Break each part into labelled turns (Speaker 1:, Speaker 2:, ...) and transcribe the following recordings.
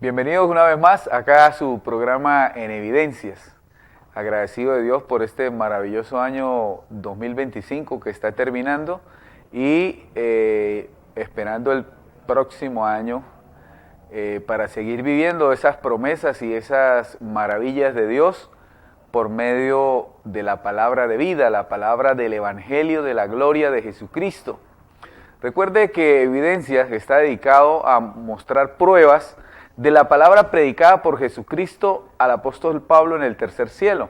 Speaker 1: Bienvenidos una vez más acá a su programa En Evidencias. Agradecido de Dios por este maravilloso año 2025 que está terminando y esperando el próximo año para seguir viviendo esas promesas y esas maravillas de Dios por medio de la palabra de vida, la palabra del Evangelio de la gloria de Jesucristo. Recuerde que Evidencias está dedicado a mostrar pruebas de la palabra predicada por Jesucristo al apóstol Pablo en el tercer cielo.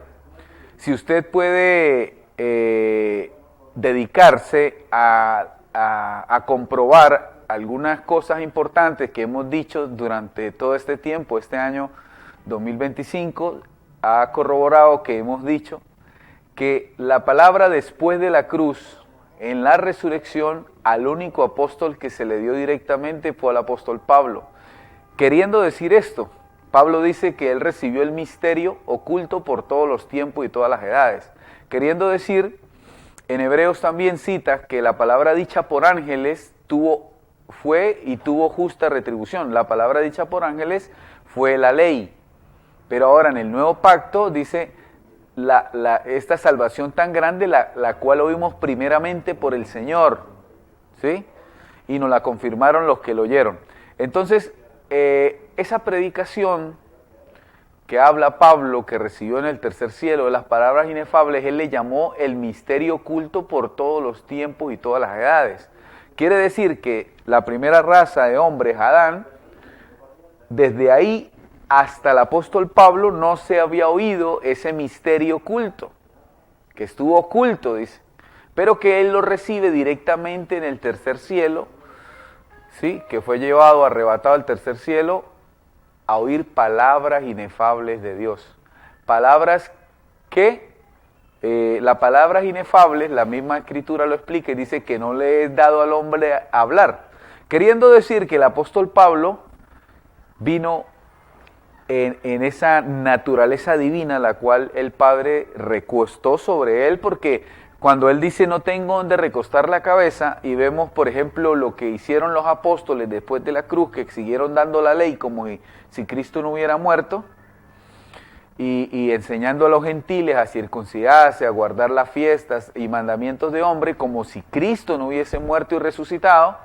Speaker 1: Si usted puede dedicarse a comprobar algunas cosas importantes que hemos dicho durante todo este tiempo, este año 2025, ha corroborado que hemos dicho que la palabra después de la cruz, en la resurrección, al único apóstol que se le dio directamente fue al apóstol Pablo. Queriendo decir esto, Pablo dice que él recibió el misterio oculto por todos los tiempos y todas las edades. Queriendo decir, en Hebreos también cita que la palabra dicha por ángeles fue y tuvo justa retribución. La palabra dicha por ángeles fue la ley. Pero ahora en el nuevo pacto dice esta salvación tan grande, la cual oímos primeramente por el Señor, ¿sí? Y nos la confirmaron los que lo oyeron. Entonces, esa predicación que habla Pablo, que recibió en el tercer cielo, de las palabras inefables, él le llamó el misterio oculto por todos los tiempos y todas las edades. Quiere decir que la primera raza de hombres, Adán, desde ahí hasta el apóstol Pablo no se había oído ese misterio oculto, que estuvo oculto, dice, pero que él lo recibe directamente en el tercer cielo, ¿sí? Que fue llevado, arrebatado al tercer cielo, a oír palabras inefables de Dios. Palabras que, las palabras inefables, la misma escritura lo explica y dice que no le es dado al hombre hablar. Queriendo decir que el apóstol Pablo vino en esa naturaleza divina, la cual el Padre recostó sobre él, porque cuando él dice no tengo donde recostar la cabeza, y vemos por ejemplo lo que hicieron los apóstoles después de la cruz, que siguieron dando la ley como si Cristo no hubiera muerto, y enseñando a los gentiles a circuncidarse, a guardar las fiestas y mandamientos de hombre, como si Cristo no hubiese muerto y resucitado.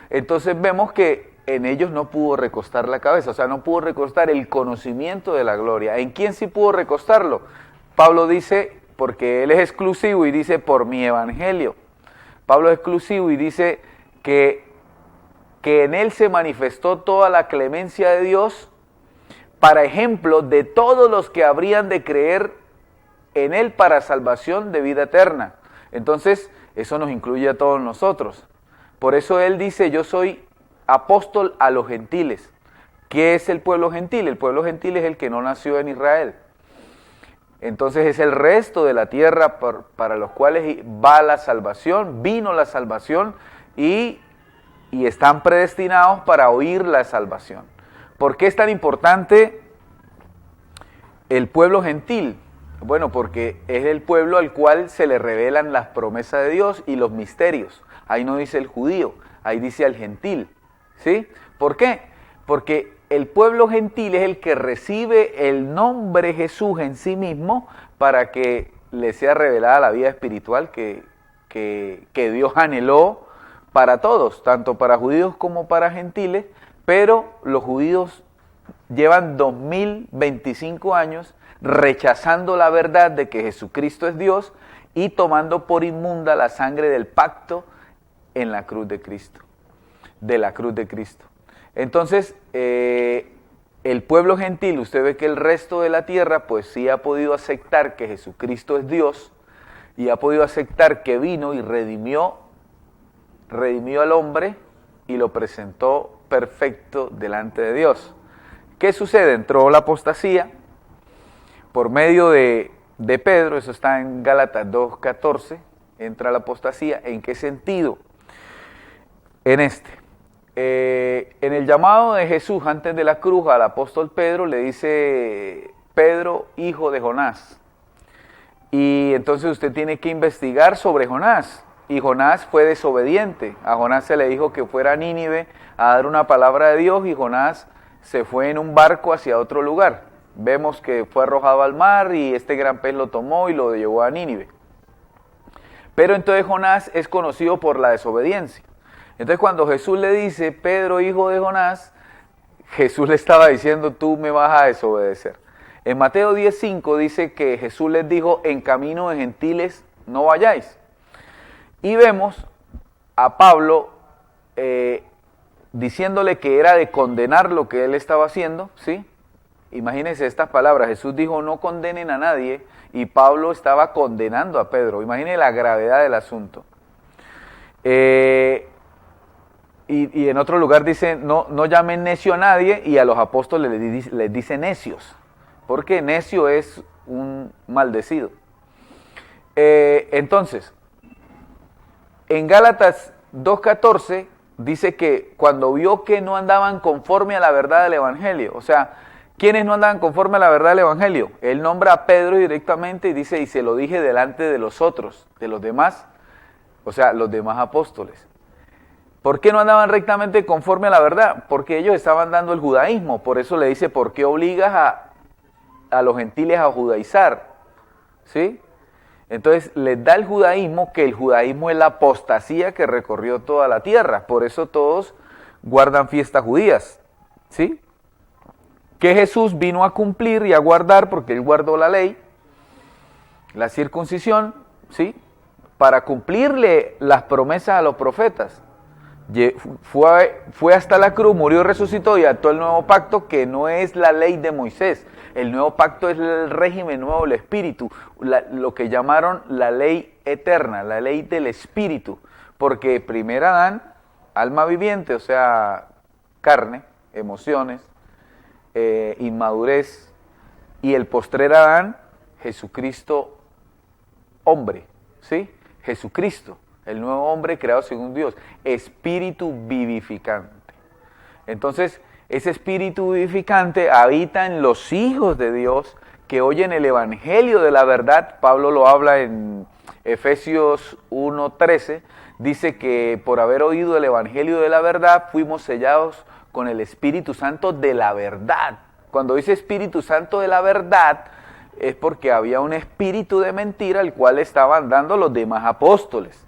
Speaker 1: Entonces vemos que en ellos no pudo recostar la cabeza, o sea, no pudo recostar el conocimiento de la gloria. ¿En quién sí pudo recostarlo? Pablo dice, porque él es exclusivo y dice por mi evangelio. Pablo es exclusivo y dice que en él se manifestó toda la clemencia de Dios para ejemplo de todos los que habrían de creer en él para salvación de vida eterna. Entonces, eso nos incluye a todos nosotros. Por eso él dice, yo soy apóstol a los gentiles. ¿Qué es el pueblo gentil? El pueblo gentil es el que no nació en Israel. Entonces es el resto de la tierra para los cuales va la salvación, vino la salvación y están predestinados para oír la salvación. ¿Por qué es tan importante el pueblo gentil? Bueno, porque es el pueblo al cual se le revelan las promesas de Dios y los misterios. Ahí no dice el judío, ahí dice al gentil, ¿sí? ¿Por qué? Porque el pueblo gentil es el que recibe el nombre Jesús en sí mismo para que le sea revelada la vida espiritual que Dios anheló para todos, tanto para judíos como para gentiles, pero los judíos llevan 2025 años rechazando la verdad de que Jesucristo es Dios y tomando por inmunda la sangre del pacto en la cruz de Cristo, de la cruz de Cristo. Entonces, el pueblo gentil, usted ve que el resto de la tierra, pues sí ha podido aceptar que Jesucristo es Dios y ha podido aceptar que vino y redimió al hombre y lo presentó perfecto delante de Dios. ¿Qué sucede? Entró la apostasía por medio de Pedro, eso está en Gálatas 2:14, entra la apostasía. ¿En qué sentido? En en el llamado de Jesús antes de la cruz al apóstol Pedro le dice, Pedro, hijo de Jonás. Y entonces usted tiene que investigar sobre Jonás. Y Jonás fue desobediente. A Jonás se le dijo que fuera a Nínive a dar una palabra de Dios y Jonás se fue en un barco hacia otro lugar. Vemos que fue arrojado al mar y este gran pez lo tomó y lo llevó a Nínive. Pero entonces Jonás es conocido por la desobediencia. Entonces cuando Jesús le dice, Pedro, hijo de Jonás, Jesús le estaba diciendo, tú me vas a desobedecer. En Mateo 10:5 dice que Jesús les dijo, en camino de gentiles no vayáis. Y vemos a Pablo diciéndole que era de condenar lo que él estaba haciendo, ¿sí? Imagínense estas palabras, Jesús dijo, no condenen a nadie, y Pablo estaba condenando a Pedro. Imagínense la gravedad del asunto. Y en otro lugar dice, no llamen necio a nadie, y a los apóstoles les dice necios, porque necio es un maldecido. Entonces, en Gálatas 2:14 dice que cuando vio que no andaban conforme a la verdad del Evangelio, o sea, ¿quiénes no andaban conforme a la verdad del Evangelio? Él nombra a Pedro directamente y dice, y se lo dije delante de los otros, de los demás, o sea, los demás apóstoles. ¿Por qué no andaban rectamente conforme a la verdad? Porque ellos estaban dando el judaísmo, por eso le dice, ¿por qué obligas a los gentiles a judaizar? ¿Sí? Entonces les da el judaísmo, que el judaísmo es la apostasía que recorrió toda la tierra, por eso todos guardan fiestas judías, ¿sí? Que Jesús vino a cumplir y a guardar, porque él guardó la ley, la circuncisión, ¿sí? Para cumplirle las promesas a los profetas. Fue hasta la cruz, murió y resucitó y ató el nuevo pacto, que no es la ley de Moisés. El nuevo pacto es el régimen nuevo, el espíritu, lo que llamaron la ley eterna, la ley del espíritu. Porque primer Adán, alma viviente, o sea, carne, emociones, inmadurez, y el postrer Adán, Jesucristo, hombre, ¿sí? Jesucristo, el nuevo hombre creado según Dios, espíritu vivificante. Entonces, ese espíritu vivificante habita en los hijos de Dios que oyen el evangelio de la verdad. Pablo lo habla en Efesios 1:13, dice que por haber oído el evangelio de la verdad fuimos sellados con el Espíritu Santo de la verdad. Cuando dice Espíritu Santo de la verdad, es porque había un espíritu de mentira el cual estaban dando los demás apóstoles.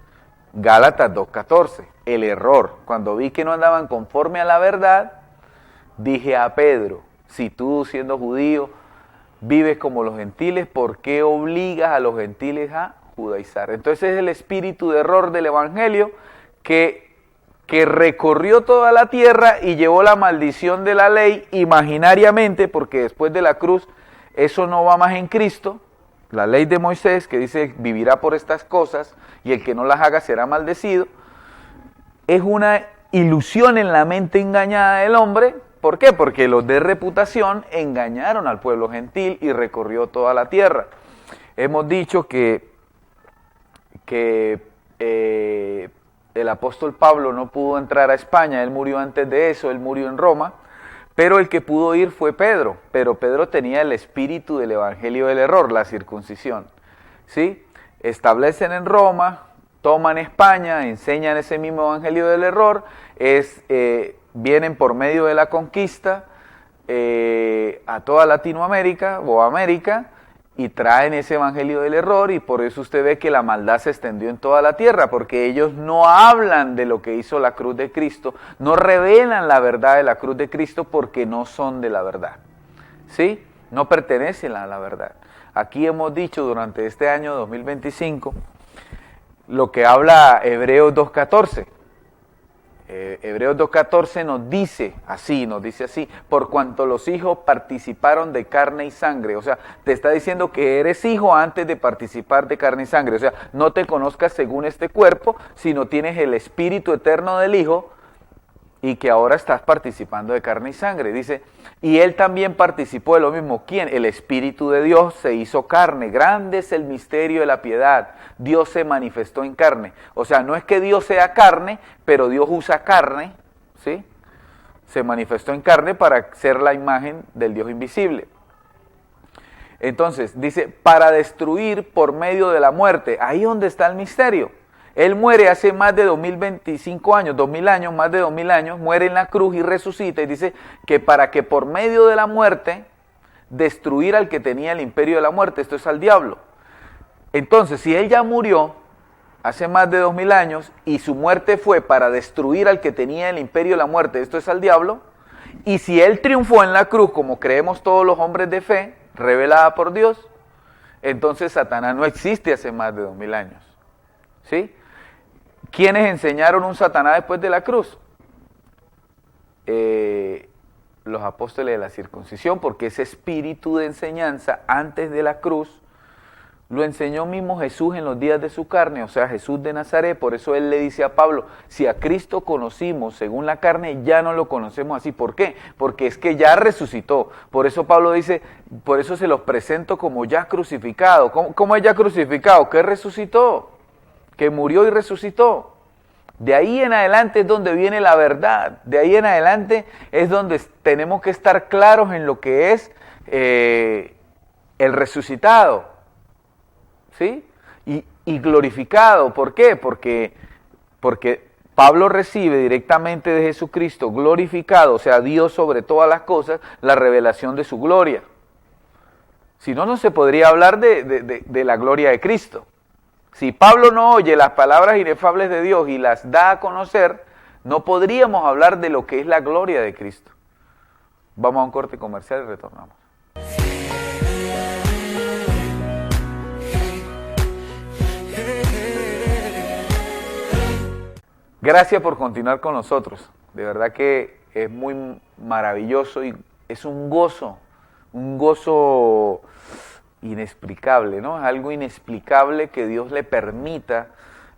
Speaker 1: Gálatas 2:14, el error. Cuando vi que no andaban conforme a la verdad, dije a Pedro, si tú siendo judío vives como los gentiles, ¿por qué obligas a los gentiles a judaizar? Entonces es el espíritu de error del evangelio que recorrió toda la tierra y llevó la maldición de la ley imaginariamente, porque después de la cruz eso no va más en Cristo, la ley de Moisés que dice vivirá por estas cosas y el que no las haga será maldecido, es una ilusión en la mente engañada del hombre. ¿Por qué? Porque los de reputación engañaron al pueblo gentil y recorrió toda la tierra. Hemos dicho que el apóstol Pablo no pudo entrar a España, él murió antes de eso, él murió en Roma, pero el que pudo ir fue Pedro, pero Pedro tenía el espíritu del evangelio del error, la circuncisión, ¿sí? Establecen en Roma, toman España, enseñan ese mismo evangelio del error, vienen por medio de la conquista a toda Latinoamérica o América, y traen ese evangelio del error, y por eso usted ve que la maldad se extendió en toda la tierra, porque ellos no hablan de lo que hizo la cruz de Cristo, no revelan la verdad de la cruz de Cristo porque no son de la verdad, ¿sí? No pertenecen a la verdad. Aquí hemos dicho durante este año 2025 lo que habla Hebreos 2:14. Hebreos 2:14 nos dice así, por cuanto los hijos participaron de carne y sangre. O sea, te está diciendo que eres hijo antes de participar de carne y sangre. O sea, no te conozcas según este cuerpo, sino tienes el espíritu eterno del Hijo y que ahora estás participando de carne y sangre. Dice, y él también participó de lo mismo. ¿Quién? El Espíritu de Dios se hizo carne. Grande es el misterio de la piedad. Dios se manifestó en carne. O sea, no es que Dios sea carne, pero Dios usa carne, ¿sí? Se manifestó en carne para ser la imagen del Dios invisible. Entonces, dice, para destruir por medio de la muerte. Ahí donde está el misterio. Él muere hace más de 2025 años, 2000 años, más de 2000 años, muere en la cruz y resucita y dice que para que por medio de la muerte destruir al que tenía el imperio de la muerte, esto es al diablo. Entonces, si Él ya murió hace más de 2000 años y su muerte fue para destruir al que tenía el imperio de la muerte, esto es al diablo, y si Él triunfó en la cruz, como creemos todos los hombres de fe, revelada por Dios, entonces Satanás no existe hace más de 2000 años. ¿Sí? ¿Quiénes enseñaron un Satanás después de la cruz? Los apóstoles de la circuncisión, porque ese espíritu de enseñanza antes de la cruz lo enseñó mismo Jesús en los días de su carne, o sea, Jesús de Nazaret. Por eso él le dice a Pablo, si a Cristo conocimos según la carne, ya no lo conocemos así. ¿Por qué? Porque es que ya resucitó. Por eso Pablo dice, por eso se los presento como ya crucificado. ¿Cómo es ya crucificado? Que resucitó, que murió y resucitó. De ahí en adelante es donde viene la verdad. De ahí en adelante es donde tenemos que estar claros en lo que es el resucitado. ¿Sí? Y glorificado. ¿Por qué? Porque Pablo recibe directamente de Jesucristo glorificado, o sea, Dios sobre todas las cosas, la revelación de su gloria. Si no, no se podría hablar de la gloria de Cristo. Si Pablo no oye las palabras inefables de Dios y las da a conocer, no podríamos hablar de lo que es la gloria de Cristo. Vamos a un corte comercial y retornamos. Gracias por continuar con nosotros. De verdad que es muy maravilloso y es un gozo inexplicable, ¿no? Es algo inexplicable que Dios le permita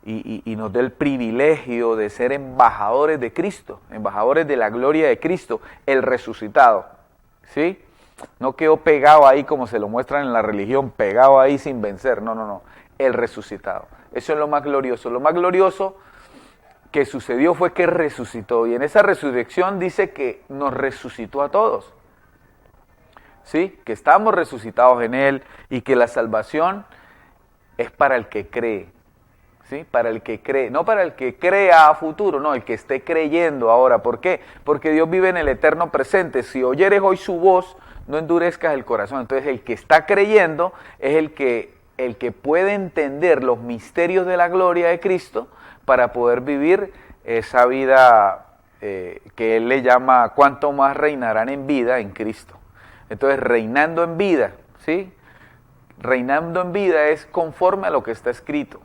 Speaker 1: y nos dé el privilegio de ser embajadores de Cristo, embajadores de la gloria de Cristo, el resucitado, ¿sí? No quedó pegado ahí como se lo muestran en la religión, pegado ahí sin vencer, no, el resucitado. Eso es lo más glorioso. Lo más glorioso que sucedió fue que resucitó, y en esa resurrección dice que nos resucitó a todos. ¿Sí? Que estamos resucitados en Él y que la salvación es para el que cree. ¿Sí? Para el que cree, no para el que crea a futuro, no, el que esté creyendo ahora. ¿Por qué? Porque Dios vive en el eterno presente. Si oyeres hoy su voz, no endurezcas el corazón. Entonces el que está creyendo es el que puede entender los misterios de la gloria de Cristo para poder vivir esa vida que Él le llama, cuánto más reinarán en vida en Cristo. Entonces, reinando en vida, ¿sí? Reinando en vida es conforme a lo que está escrito.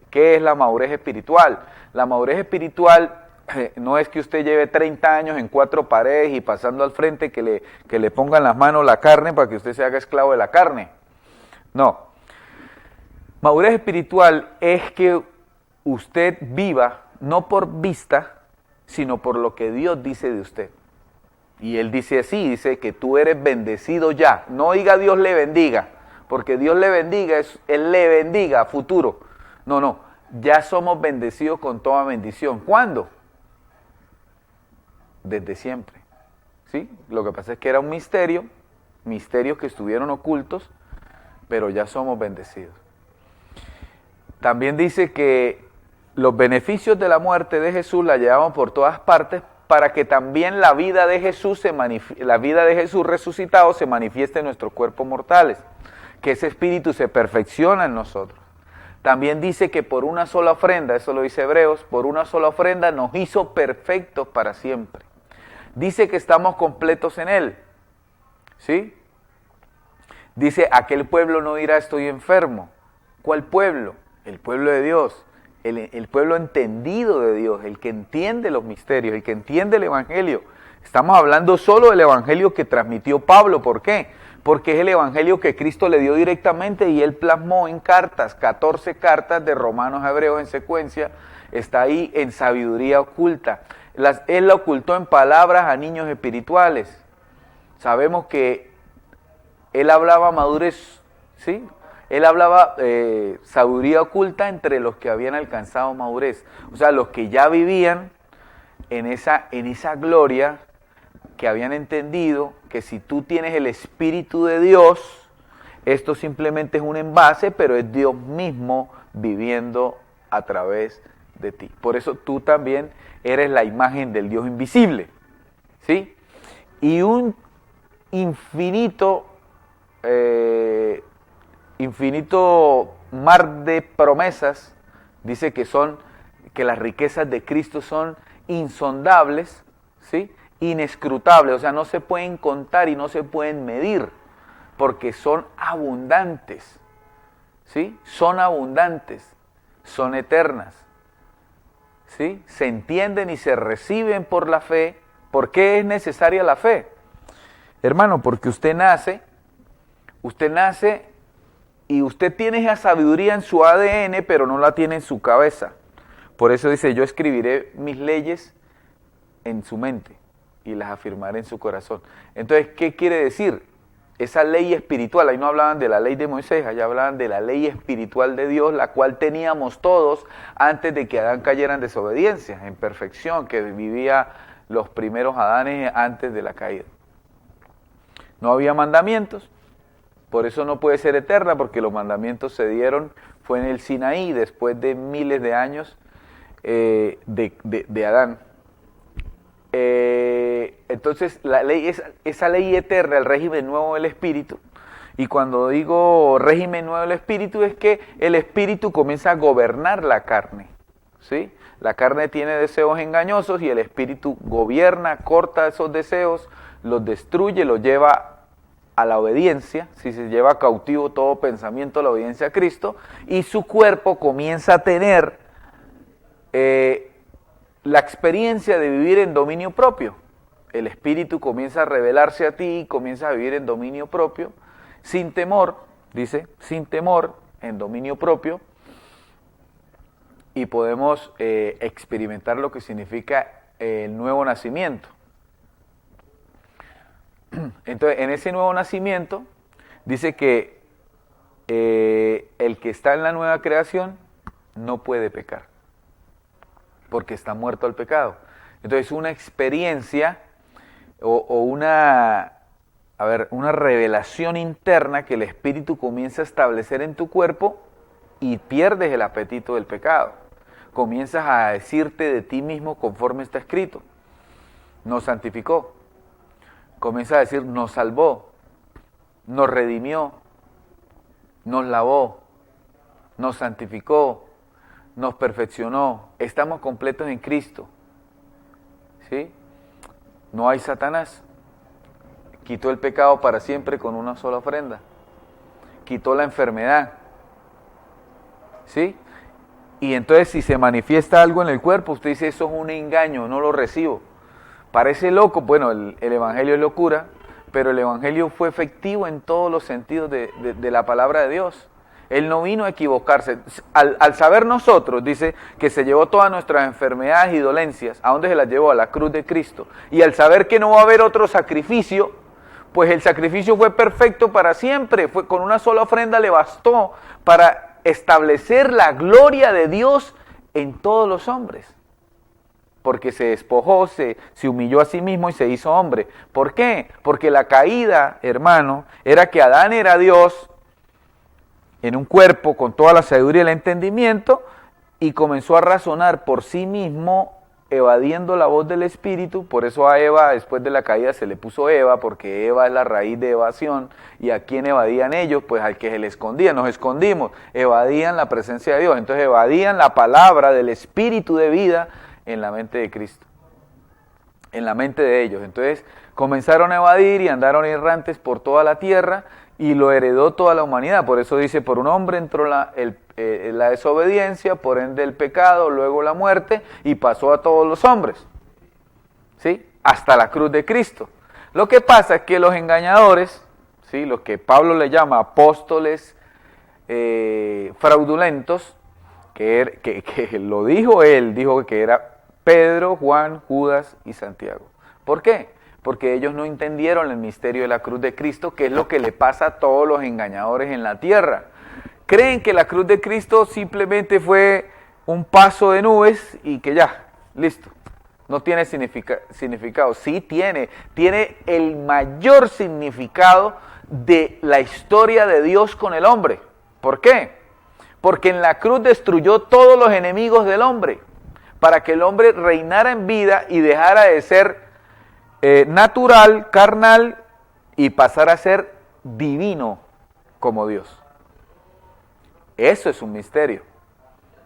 Speaker 1: ¿Qué es la madurez espiritual? La madurez espiritual no es que usted lleve 30 años en 4 paredes y pasando al frente que le pongan las manos la carne para que usted se haga esclavo de la carne. No. Madurez espiritual es que usted viva no por vista, sino por lo que Dios dice de usted. Y Él dice así, dice que tú eres bendecido ya. No diga Dios le bendiga, porque Dios le bendiga, Él le bendiga a futuro. No, ya somos bendecidos con toda bendición. ¿Cuándo? Desde siempre. ¿Sí? Lo que pasa es que era un misterio, misterios que estuvieron ocultos, pero ya somos bendecidos. También dice que los beneficios de la muerte de Jesús la llevamos por todas partes para que también la vida de Jesús resucitado se manifieste en nuestros cuerpos mortales, que ese espíritu se perfecciona en nosotros. También dice que por una sola ofrenda, eso lo dice Hebreos, por una sola ofrenda nos hizo perfectos para siempre. Dice que estamos completos en Él, ¿sí? Dice, aquel pueblo no dirá estoy enfermo. ¿Cuál pueblo? El pueblo de Dios. El pueblo entendido de Dios, el que entiende los misterios, el que entiende el Evangelio. Estamos hablando solo del Evangelio que transmitió Pablo. ¿Por qué? Porque es el Evangelio que Cristo le dio directamente y Él plasmó en cartas, 14 cartas de Romanos a Hebreos en secuencia, está ahí en sabiduría oculta. Él la ocultó en palabras a niños espirituales. Sabemos que Él hablaba madurez, ¿sí? Él hablaba sabiduría oculta entre los que habían alcanzado madurez. O sea, los que ya vivían en esa gloria, que habían entendido que si tú tienes el Espíritu de Dios, esto simplemente es un envase, pero es Dios mismo viviendo a través de ti. Por eso tú también eres la imagen del Dios invisible, ¿sí? Y un infinito mar de promesas dice que las riquezas de Cristo son insondables, ¿sí? Inescrutables, o sea, no se pueden contar y no se pueden medir, porque son abundantes, ¿sí? Son abundantes, son eternas, ¿sí? Se entienden y se reciben por la fe. ¿Por qué es necesaria la fe? Hermano, porque usted nace y usted tiene esa sabiduría en su ADN, pero no la tiene en su cabeza. Por eso dice, yo escribiré mis leyes en su mente y las afirmaré en su corazón. Entonces, ¿qué quiere decir? Esa ley espiritual, ahí no hablaban de la ley de Moisés, allá hablaban de la ley espiritual de Dios, la cual teníamos todos antes de que Adán cayera en desobediencia, en perfección, que vivía los primeros Adanes antes de la caída. No había mandamientos, por eso no puede ser eterna, porque los mandamientos se dieron, fue en el Sinaí, después de miles de años de Adán. Entonces, la ley, esa ley eterna, el régimen nuevo del Espíritu, y cuando digo régimen nuevo del Espíritu, es que el Espíritu comienza a gobernar la carne, ¿sí? La carne tiene deseos engañosos y el Espíritu gobierna, corta esos deseos, los destruye, los lleva a la obediencia, si se lleva cautivo todo pensamiento a la obediencia a Cristo, y su cuerpo comienza a tener la experiencia de vivir en dominio propio. El Espíritu comienza a revelarse a ti, comienza a vivir en dominio propio, sin temor, dice, sin temor, en dominio propio, y podemos experimentar lo que significa el nuevo nacimiento. Entonces, en ese nuevo nacimiento, dice que el que está en la nueva creación no puede pecar, porque está muerto al pecado. Entonces, una experiencia o una revelación interna que el Espíritu comienza a establecer en tu cuerpo y pierdes el apetito del pecado. Comienzas a decirte de ti mismo conforme está escrito. Nos santificó. Comienza a decir, nos salvó, nos redimió, nos lavó, nos santificó, nos perfeccionó, estamos completos en Cristo, ¿sí? No hay Satanás, quitó el pecado para siempre con una sola ofrenda, quitó la enfermedad, ¿sí? Y entonces si se manifiesta algo en el cuerpo, usted dice, eso es un engaño, no lo recibo. Parece loco, bueno, el Evangelio es locura, pero el Evangelio fue efectivo en todos los sentidos de la palabra de Dios. Él no vino a equivocarse. Al saber nosotros, dice, que se llevó todas nuestras enfermedades y dolencias, ¿a dónde se las llevó? A la cruz de Cristo. Y al saber que no va a haber otro sacrificio, pues el sacrificio fue perfecto para siempre, fue con una sola ofrenda le bastó para establecer la gloria de Dios en todos los hombres. Porque se despojó, se humilló a sí mismo y se hizo hombre. ¿Por qué? Porque la caída, hermano, era que Adán era Dios en un cuerpo con toda la sabiduría y el entendimiento y comenzó a razonar por sí mismo, evadiendo la voz del Espíritu. Por eso a Eva, después de la caída, se le puso Eva, porque Eva es la raíz de evasión. ¿Y a quién evadían ellos? Pues al que se le escondía, nos escondimos, evadían la presencia de Dios. Entonces evadían la palabra del Espíritu de vida en la mente de Cristo, en la mente de ellos. Entonces comenzaron a evadir y andaron errantes por toda la tierra y lo heredó toda la humanidad. Por eso dice, por un hombre entró la desobediencia, por ende el pecado, luego la muerte y pasó a todos los hombres, ¿sí? Hasta la cruz de Cristo. Lo que pasa es que los engañadores, ¿sí? Los que Pablo le llama apóstoles fraudulentos, que lo dijo él, dijo que era Pedro, Juan, Judas y Santiago. ¿Por qué? Porque ellos no entendieron el misterio de la cruz de Cristo, que es lo que le pasa a todos los engañadores en la tierra. Creen que la cruz de Cristo simplemente fue un paso de nubes y que ya, listo. No tiene significado. Sí tiene el mayor significado de la historia de Dios con el hombre. ¿Por qué? porque en la cruz destruyó todos los enemigos del hombre, para que el hombre reinara en vida y dejara de ser natural, carnal, y pasara a ser divino como Dios. Eso es un misterio.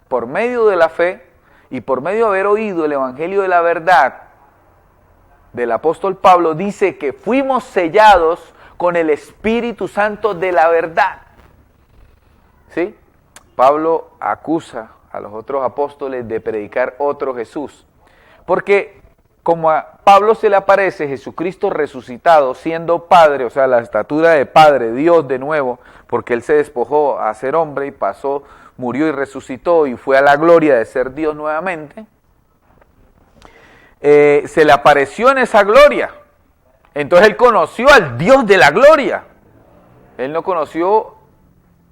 Speaker 1: Por medio de la fe y por medio de haber oído el evangelio de la verdad del apóstol Pablo, dice que fuimos sellados con el Espíritu Santo de la verdad. ¿Sí? Pablo acusa a los otros apóstoles de predicar otro Jesús, porque como a Pablo se le aparece Jesucristo resucitado, siendo Padre, o sea, la estatura de Padre, Dios de nuevo, porque Él se despojó a ser hombre y pasó, murió y resucitó y fue a la gloria de ser Dios nuevamente, se le apareció en esa gloria. Entonces Él conoció al Dios de la gloria. Él no conoció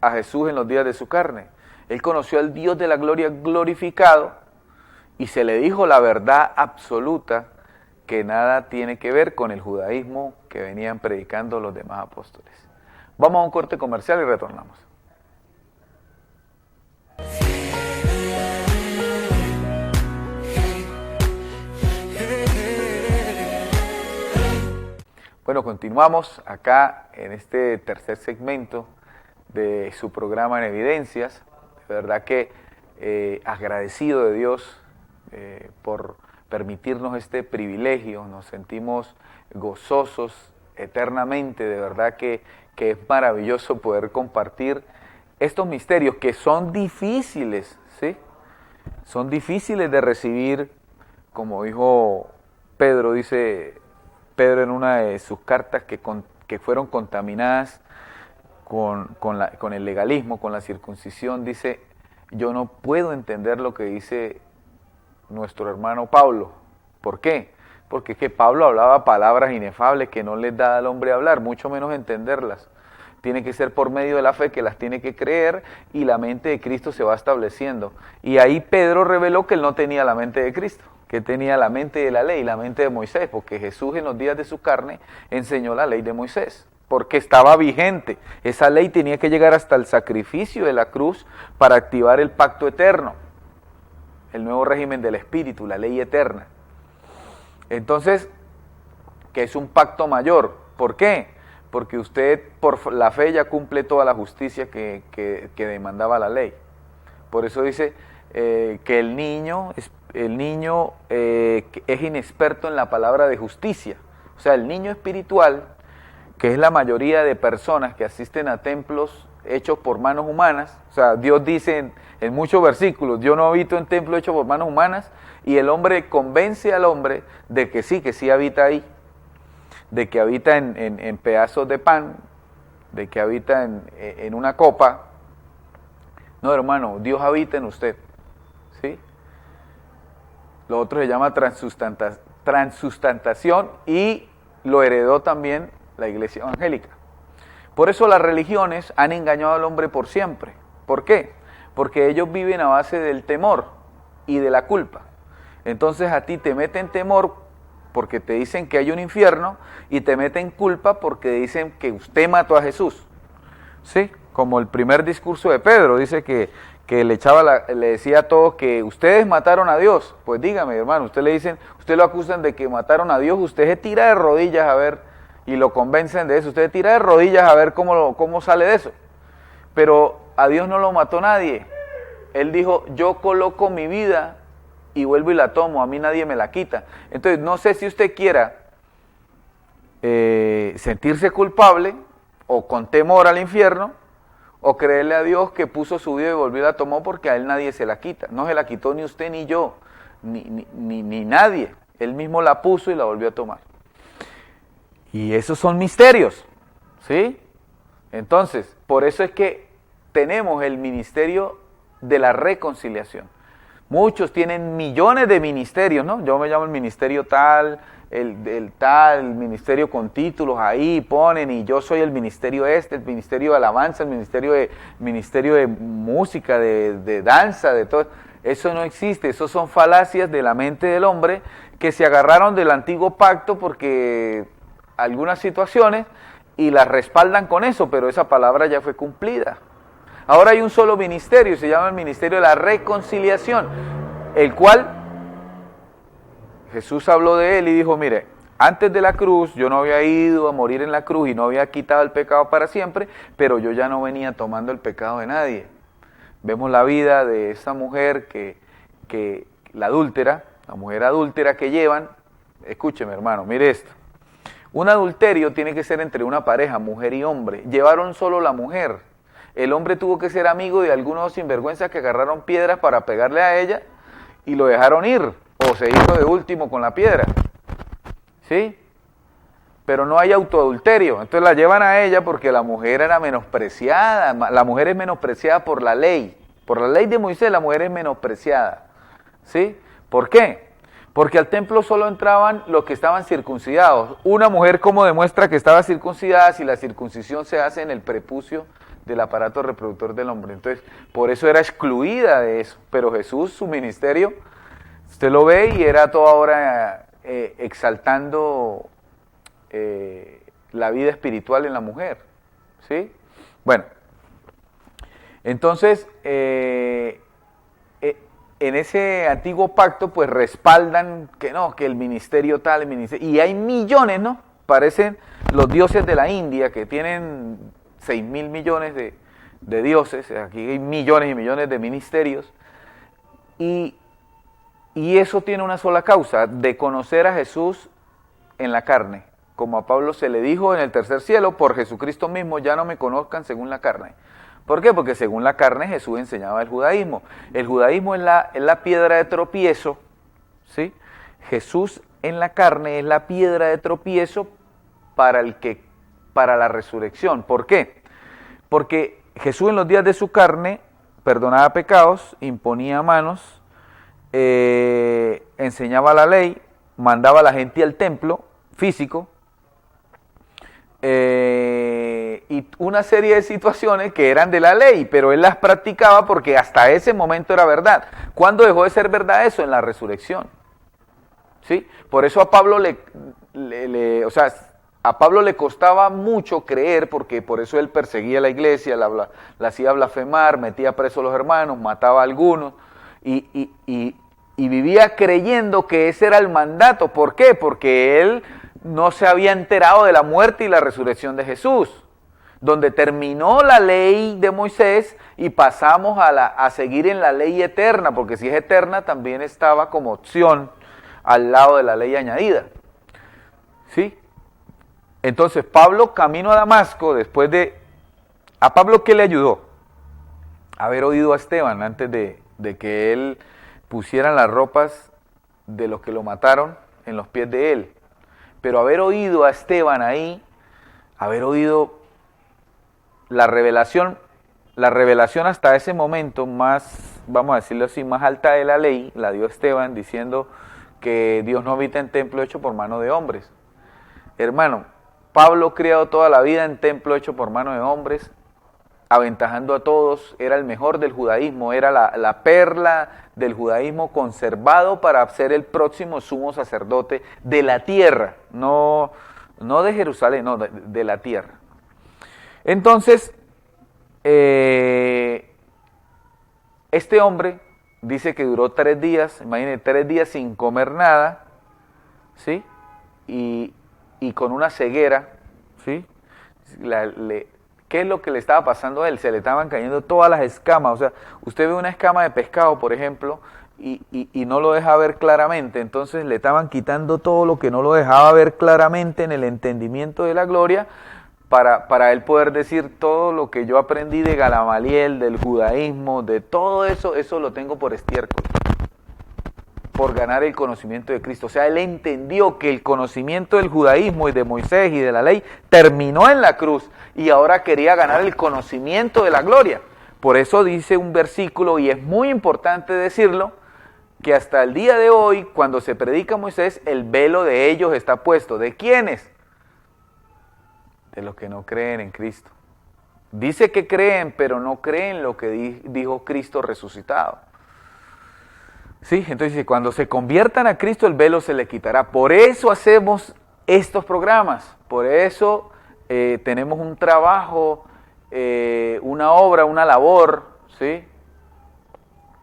Speaker 1: a Jesús en los días de su carne. Él conoció al Dios de la gloria glorificado y se le dijo la verdad absoluta que nada tiene que ver con el judaísmo que venían predicando los demás apóstoles. Vamos a un corte comercial y retornamos. Bueno, continuamos acá en este tercer segmento de su programa En Evidencias. De verdad que agradecido de Dios por permitirnos este privilegio, nos sentimos gozosos eternamente, de verdad que es maravilloso poder compartir estos misterios que son difíciles, ¿sí? Son difíciles de recibir, como dijo Pedro, dice Pedro en una de sus cartas que fueron contaminadas con el legalismo, con la circuncisión, dice, yo no puedo entender lo que dice nuestro hermano Pablo. ¿Por qué? Porque es que Pablo hablaba palabras inefables que no les da al hombre hablar, mucho menos entenderlas. Tiene que ser por medio de la fe que las tiene que creer y la mente de Cristo se va estableciendo. Y ahí Pedro reveló que él no tenía la mente de Cristo, que tenía la mente de la ley, la mente de Moisés, porque Jesús en los días de su carne enseñó la ley de Moisés, porque estaba vigente. Esa ley tenía que llegar hasta el sacrificio de la cruz para activar el pacto eterno, el nuevo régimen del Espíritu, la ley eterna. Entonces, que es un pacto mayor. ¿Por qué? Porque usted por la fe ya cumple toda la justicia que demandaba la ley. Por eso dice que el niño es inexperto en la palabra de justicia. O sea, el niño espiritual, que es la mayoría de personas que asisten a templos hechos por manos humanas, o sea, Dios dice en muchos versículos, yo no habito en templo hecho por manos humanas, y el hombre convence al hombre de que sí habita ahí, de que habita en pedazos de pan, de que habita en una copa. No, hermano, Dios habita en usted, ¿sí? Lo otro se llama transustantación y lo heredó también la iglesia evangélica. Por eso las religiones han engañado al hombre por siempre. ¿Por qué? Porque ellos viven a base del temor y de la culpa. Entonces a ti te meten temor porque te dicen que hay un infierno y te meten culpa porque dicen que usted mató a Jesús. ¿Sí? Como el primer discurso de Pedro, dice que le decía a todos que ustedes mataron a Dios. Pues dígame, hermano, usted lo acusan de que mataron a Dios, usted se tira de rodillas a ver, y lo convencen de eso, usted se tira de rodillas a ver cómo sale de eso. Pero a Dios no lo mató nadie. Él dijo, yo coloco mi vida y vuelvo y la tomo, a mí nadie me la quita. Entonces, no sé si usted quiera sentirse culpable o con temor al infierno, o creerle a Dios que puso su vida y volvió y la tomó porque a Él nadie se la quita. No se la quitó ni usted ni yo, ni nadie. Él mismo la puso y la volvió a tomar. Y esos son misterios, ¿sí? Entonces, por eso es que tenemos el ministerio de la reconciliación. Muchos tienen millones de ministerios, ¿no? Yo me llamo el ministerio tal, el ministerio con títulos, ahí ponen, y yo soy el ministerio el ministerio de alabanza, el ministerio de música, de danza, de todo. Eso no existe, eso son falacias de la mente del hombre que se agarraron del antiguo pacto porque algunas situaciones y las respaldan con eso, pero esa palabra ya fue cumplida. Ahora hay un solo ministerio, se llama el ministerio de la reconciliación, el cual Jesús habló de él y dijo, mire, antes de la cruz yo no había ido a morir en la cruz y no había quitado el pecado para siempre, pero yo ya no venía tomando el pecado de nadie. Vemos la vida de esa mujer que la adúltera, la mujer adúltera que llevan. Escúcheme, hermano, mire esto. Un adulterio tiene que ser entre una pareja, mujer y hombre. Llevaron solo la mujer. El hombre tuvo que ser amigo de algunos sinvergüenzas que agarraron piedras para pegarle a ella y lo dejaron ir, o se hizo de último con la piedra. ¿Sí? Pero no hay autoadulterio. Entonces la llevan a ella porque la mujer era menospreciada. La mujer es menospreciada por la ley. Por la ley de Moisés la mujer es menospreciada. ¿Sí? ¿Por qué? Porque al templo solo entraban los que estaban circuncidados. Una mujer, ¿cómo demuestra que estaba circuncidada si la circuncisión se hace en el prepucio del aparato reproductor del hombre? Entonces, por eso era excluida de eso. Pero Jesús, su ministerio, usted lo ve y era toda hora exaltando la vida espiritual en la mujer. ¿Sí? Bueno, entonces, en ese antiguo pacto, pues respaldan que no, que el ministerio tal, el ministerio, y hay millones, ¿no? Parecen los dioses de la India, que tienen 6.000 millones de dioses, aquí hay millones y millones de ministerios, y eso tiene una sola causa, de conocer a Jesús en la carne. Como a Pablo se le dijo en el tercer cielo, por Jesucristo mismo ya no me conozcan según la carne. ¿Por qué? Porque según la carne Jesús enseñaba el judaísmo. El judaísmo es la piedra de tropiezo, ¿sí? Jesús en la carne es la piedra de tropiezo para la resurrección. ¿Por qué? Porque Jesús en los días de su carne perdonaba pecados, imponía manos, enseñaba la ley, mandaba a la gente al templo físico, y una serie de situaciones que eran de la ley, pero él las practicaba porque hasta ese momento era verdad. ¿Cuándo dejó de ser verdad eso? En la resurrección. ¿Sí? Por eso a Pablo a Pablo le costaba mucho creer, porque por eso él perseguía a la iglesia, la hacía blasfemar, metía preso a los hermanos, mataba a algunos, y vivía creyendo que ese era el mandato. ¿Por qué? Porque él no se había enterado de la muerte y la resurrección de Jesús, donde terminó la ley de Moisés y pasamos a seguir en la ley eterna, porque si es eterna también estaba como opción al lado de la ley añadida. ¿Sí? Entonces Pablo camino a Damasco, ¿a Pablo qué le ayudó? Haber oído a Esteban antes de que él pusiera las ropas de los que lo mataron en los pies de él. Pero haber oído a Esteban ahí, haber oído la revelación hasta ese momento más, vamos a decirlo así, más alta de la ley, la dio Esteban diciendo que Dios no habita en templo hecho por mano de hombres. Hermano, Pablo criado toda la vida en templo hecho por mano de hombres, aventajando a todos, era el mejor del judaísmo, era la perla del judaísmo conservado para ser el próximo sumo sacerdote de la tierra, no de Jerusalén, no, de la tierra. Entonces, este hombre dice que duró 3 días, imagínense, 3 días sin comer nada, ¿sí? Y con una ceguera, ¿sí? ¿Qué es lo que le estaba pasando a él? Se le estaban cayendo todas las escamas. O sea, usted ve una escama de pescado, por ejemplo, y no lo deja ver claramente. Entonces le estaban quitando todo lo que no lo dejaba ver claramente en el entendimiento de la gloria, para él poder decir todo lo que yo aprendí de Gamaliel, del judaísmo, de todo eso lo tengo por estiércol, por ganar el conocimiento de Cristo. O sea, él entendió que el conocimiento del judaísmo y de Moisés y de la ley terminó en la cruz y ahora quería ganar el conocimiento de la gloria. Por eso dice un versículo, y es muy importante decirlo, que hasta el día de hoy, cuando se predica Moisés, el velo de ellos está puesto. ¿De quiénes? De los que no creen en Cristo. Dice que creen, pero no creen lo que dijo Cristo resucitado. Sí, entonces cuando se conviertan a Cristo el velo se le quitará. Por eso hacemos estos programas, por eso tenemos un trabajo una obra, una labor, ¿sí?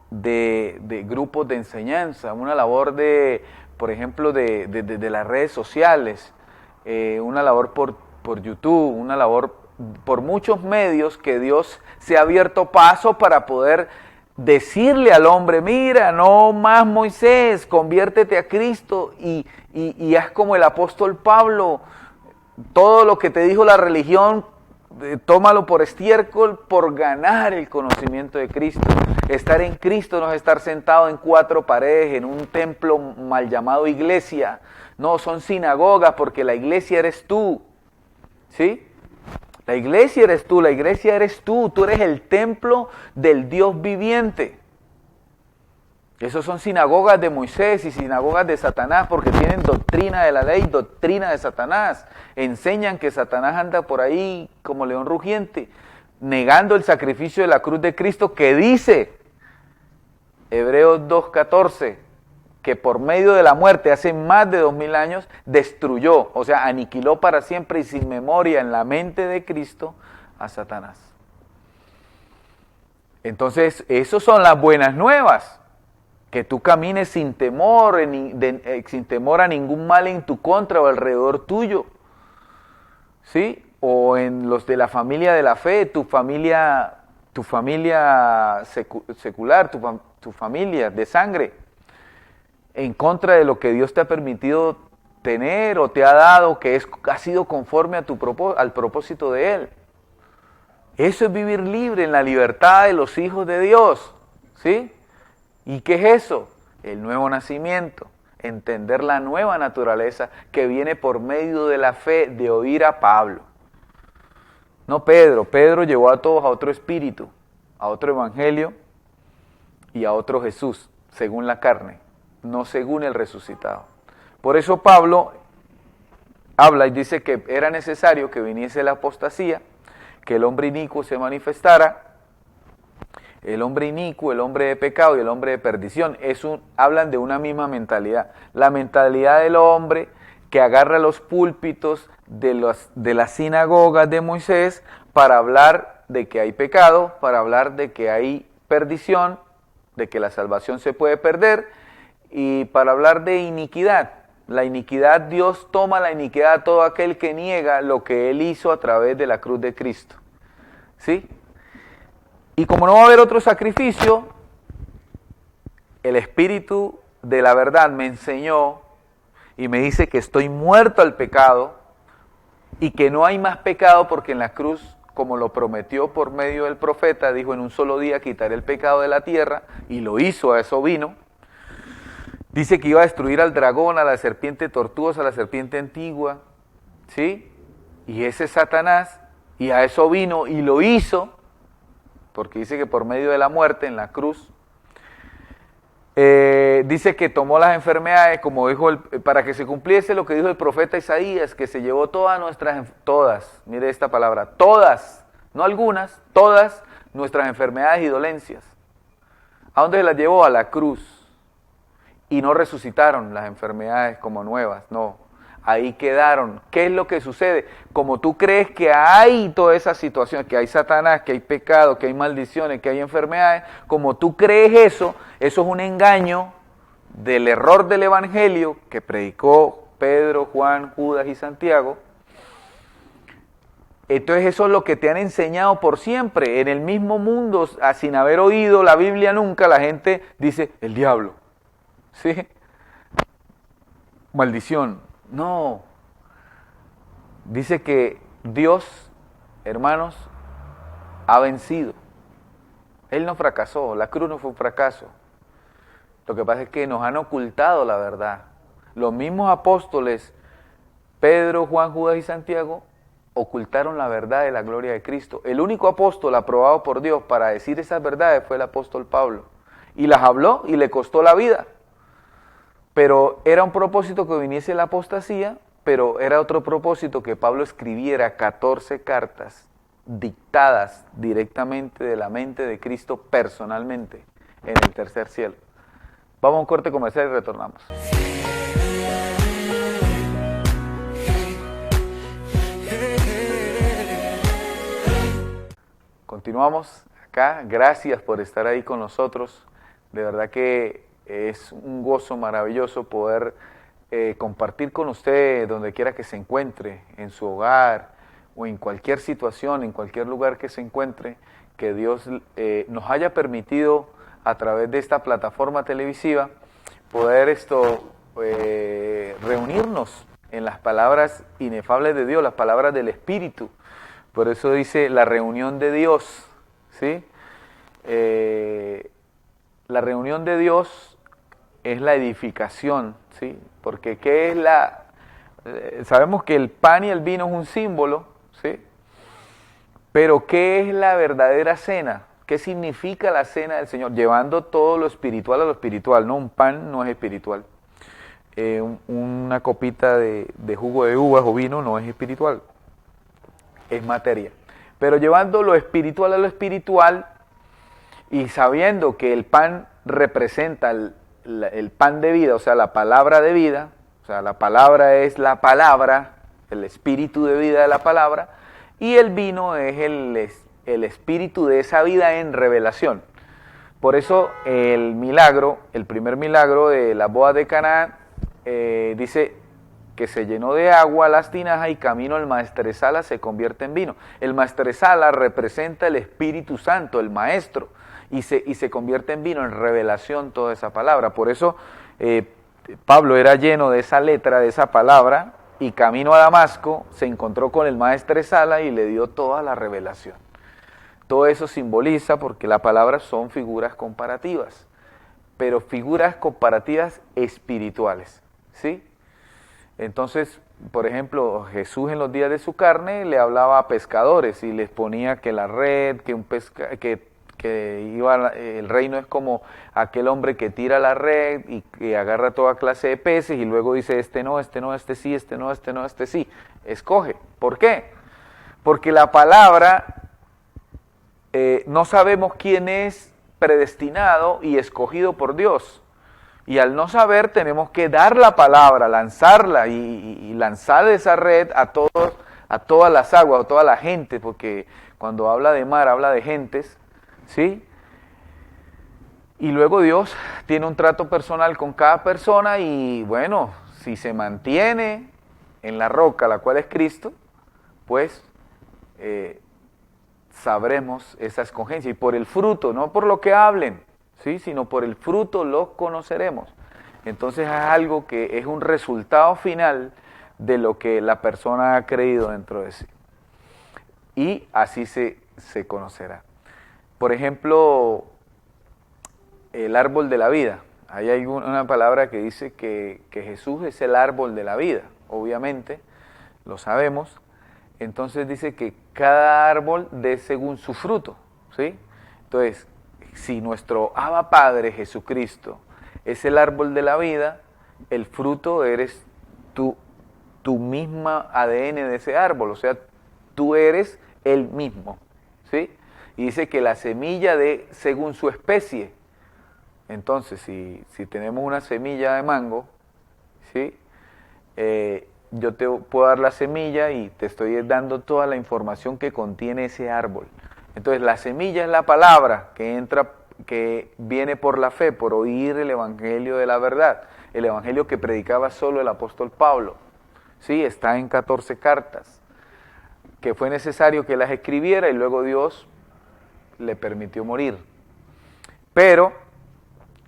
Speaker 1: De grupos de enseñanza, una labor de, por ejemplo, de las redes sociales, una labor por YouTube, una labor por muchos medios que Dios se ha abierto paso para poder decirle al hombre, mira, no más Moisés, conviértete a Cristo y haz como el apóstol Pablo, todo lo que te dijo la religión, tómalo por estiércol por ganar el conocimiento de Cristo. Estar en Cristo no es estar sentado en cuatro paredes en un templo mal llamado iglesia. No, son sinagogas porque la iglesia eres tú. ¿Sí? La iglesia eres tú, la iglesia eres tú. Tú eres el templo del Dios viviente. Esos son sinagogas de Moisés y sinagogas de Satanás porque tienen doctrina de la ley, doctrina de Satanás. Enseñan que Satanás anda por ahí como león rugiente, negando el sacrificio de la cruz de Cristo que dice Hebreos 2:14, que por medio de la muerte hace más de 2000 años destruyó, o sea, aniquiló para siempre y sin memoria en la mente de Cristo a Satanás. Entonces, esas son las buenas nuevas. Que tú camines sin temor, sin temor a ningún mal en tu contra o alrededor tuyo, ¿sí? O en los de la familia de la fe, tu familia secular, tu familia de sangre, en contra de lo que Dios te ha permitido tener o te ha dado, que ha sido conforme a al propósito de Él. Eso es vivir libre en la libertad de los hijos de Dios, ¿sí? ¿Y qué es eso? El nuevo nacimiento, entender la nueva naturaleza que viene por medio de la fe de oír a Pablo. No Pedro, Pedro llevó a todos a otro espíritu, a otro evangelio y a otro Jesús, según la carne, no según el resucitado. Por eso Pablo habla y dice que era necesario que viniese la apostasía, que el hombre inicuo se manifestara. El hombre inicuo, el hombre de pecado y el hombre de perdición hablan de una misma mentalidad. La mentalidad del hombre que agarra los púlpitos de las sinagogas de Moisés para hablar de que hay pecado, para hablar de que hay perdición, de que la salvación se puede perder y para hablar de iniquidad. La iniquidad, Dios toma la iniquidad a todo aquel que niega lo que Él hizo a través de la cruz de Cristo. ¿Sí? Y como no va a haber otro sacrificio, el Espíritu de la verdad me enseñó y me dice que estoy muerto al pecado y que no hay más pecado porque en la cruz, como lo prometió por medio del profeta, dijo en un solo día quitaré el pecado de la tierra y lo hizo, a eso vino. Dice que iba a destruir al dragón, a la serpiente tortuosa, a la serpiente antigua, ¿sí? Y ese es Satanás y a eso vino y lo hizo. Porque dice que por medio de la muerte en la cruz, dice que tomó las enfermedades, como dijo, para que se cumpliese lo que dijo el profeta Isaías, que se llevó todas, mire esta palabra, todas, no algunas, todas nuestras enfermedades y dolencias. ¿A dónde se las llevó? A la cruz. Y no resucitaron las enfermedades como nuevas, no. Ahí quedaron. ¿Qué es lo que sucede? Como tú crees que hay toda esa situación, que hay Satanás, que hay pecado, que hay maldiciones, que hay enfermedades, como tú crees eso es un engaño del error del evangelio que predicó Pedro, Juan, Judas y Santiago. Entonces eso es lo que te han enseñado por siempre. En el mismo mundo, sin haber oído la Biblia nunca, la gente dice, el diablo. ¿Sí? Maldición. No, dice que Dios, hermanos, ha vencido. Él no fracasó, la cruz no fue un fracaso. Lo que pasa es que nos han ocultado la verdad. Los mismos apóstoles, Pedro, Juan, Judas y Santiago, ocultaron la verdad de la gloria de Cristo. El único apóstol aprobado por Dios para decir esas verdades fue el apóstol Pablo. Y las habló y le costó la vida. Pero era un propósito que viniese la apostasía, pero era otro propósito que Pablo escribiera 14 cartas dictadas directamente de la mente de Cristo personalmente en el tercer cielo. Vamos a un corte comercial y retornamos. continuamos acá. Gracias por estar ahí con nosotros. De verdad que es un gozo maravilloso poder compartir con usted donde quiera que se encuentre, en su hogar o en cualquier situación, en cualquier lugar que se encuentre, que Dios nos haya permitido a través de esta plataforma televisiva poder reunirnos en las palabras inefables de Dios, las palabras del Espíritu. Por eso dice la reunión de Dios, ¿sí? La reunión de Dios es la edificación, ¿sí? Porque ¿qué es sabemos que el pan y el vino es un símbolo, ¿sí? Pero ¿qué es la verdadera cena? ¿Qué significa la cena del Señor? Llevando todo lo espiritual a lo espiritual, ¿no? Un pan no es espiritual. Una copita de jugo de uvas o vino no es espiritual, es materia. Pero llevando lo espiritual a lo espiritual y sabiendo que el pan representa el pan de vida, o sea, la palabra de vida, o sea, la palabra es la palabra, el espíritu de vida de la palabra, y el vino es el espíritu de esa vida en revelación. Por eso el primer milagro de la boda de Caná, dice que se llenó de agua las tinajas y camino el maestresala se convierte en vino. El maestresala representa el Espíritu Santo, el maestro, y se convierte en vino, en revelación toda esa palabra. Por eso Pablo era lleno de esa letra, de esa palabra, y camino a Damasco se encontró con el maestresala y le dio toda la revelación. Todo eso simboliza, porque las palabras son figuras comparativas, pero figuras comparativas espirituales, ¿sí? Entonces, por ejemplo, Jesús en los días de su carne le hablaba a pescadores y les ponía que la red, el reino es como aquel hombre que tira la red y que agarra toda clase de peces y luego dice este no, este no, este sí, este no, este no, este sí. Escoge. ¿Por qué? Porque la palabra no sabemos quién es predestinado y escogido por Dios. Y al no saber tenemos que dar la palabra, lanzarla y lanzar esa red a todas las aguas, a toda la gente, porque cuando habla de mar habla de gentes, ¿sí? Y luego Dios tiene un trato personal con cada persona y bueno, si se mantiene en la roca, la cual es Cristo, pues sabremos esa escogencia. Y por el fruto, no por lo que hablen, ¿sí? Sino por el fruto lo conoceremos. Entonces es algo que es un resultado final de lo que la persona ha creído dentro de sí. Y así se conocerá. Por ejemplo, el árbol de la vida. Ahí hay una palabra que dice que Jesús es el árbol de la vida. Obviamente, lo sabemos. Entonces dice que cada árbol dé según su fruto, ¿sí? Entonces, si nuestro Abba Padre Jesucristo es el árbol de la vida, el fruto eres tu misma ADN de ese árbol, o sea, tú eres el mismo, ¿sí? Y dice que la semilla de según su especie. Entonces, si tenemos una semilla de mango, ¿sí? Yo te puedo dar la semilla y te estoy dando toda la información que contiene ese árbol. Entonces, la semilla es la palabra que viene por la fe, por oír el evangelio de la verdad. El evangelio que predicaba solo el apóstol Pablo. Sí, está en 14 cartas, que fue necesario que las escribiera y luego Dios le permitió morir. Pero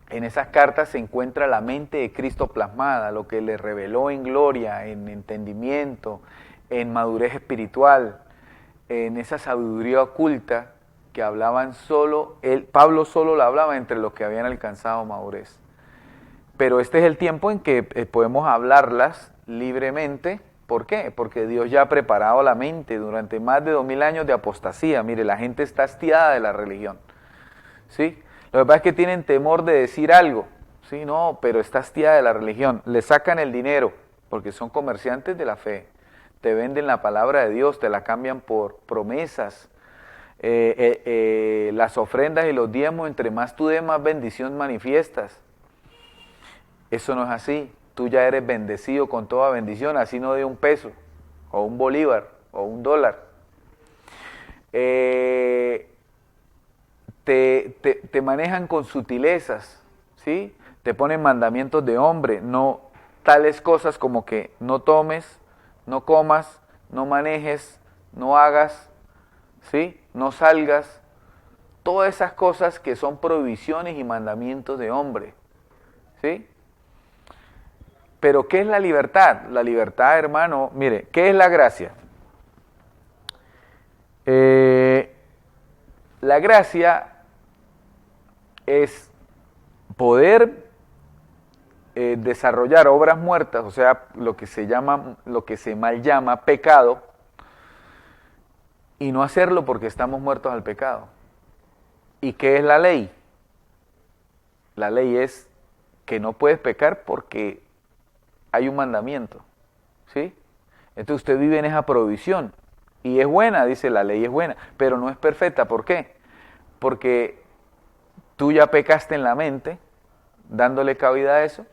Speaker 1: en esas cartas se encuentra la mente de Cristo plasmada, lo que le reveló en gloria, en entendimiento, en madurez espiritual, en esa sabiduría oculta que hablaban Pablo solo la hablaba entre los que habían alcanzado madurez. Pero este es el tiempo en que podemos hablarlas libremente. ¿Por qué? Porque Dios ya ha preparado la mente durante más de 2000 años de apostasía. Mire, la gente está hastiada de la religión, ¿sí? Lo que pasa es que tienen temor de decir algo, ¿sí? No, pero está hastiada de la religión. Le sacan el dinero, porque son comerciantes de la fe. Te venden la palabra de Dios, te la cambian por promesas. Las ofrendas y los diezmos, entre más tú des, más bendición manifiestas. Eso no es así. Tú ya eres bendecido con toda bendición, así no de un peso, o un bolívar, o un dólar. te manejan con sutilezas, ¿sí? Te ponen mandamientos de hombre, no tales cosas como que no tomes, no comas, no manejes, no hagas, ¿sí? No salgas. Todas esas cosas que son prohibiciones y mandamientos de hombre, ¿sí? Pero ¿qué es la libertad? La libertad, hermano, mire, ¿qué es la gracia? La gracia es poder desarrollar obras muertas, o sea, lo que se mal llama pecado, y no hacerlo porque estamos muertos al pecado. ¿Y qué es la ley? La ley es que no puedes pecar porque hay un mandamiento, ¿sí? Entonces usted vive en esa provisión, y es buena, dice la ley es buena, pero no es perfecta. ¿Por qué? Porque tú ya pecaste en la mente, dándole cabida a eso.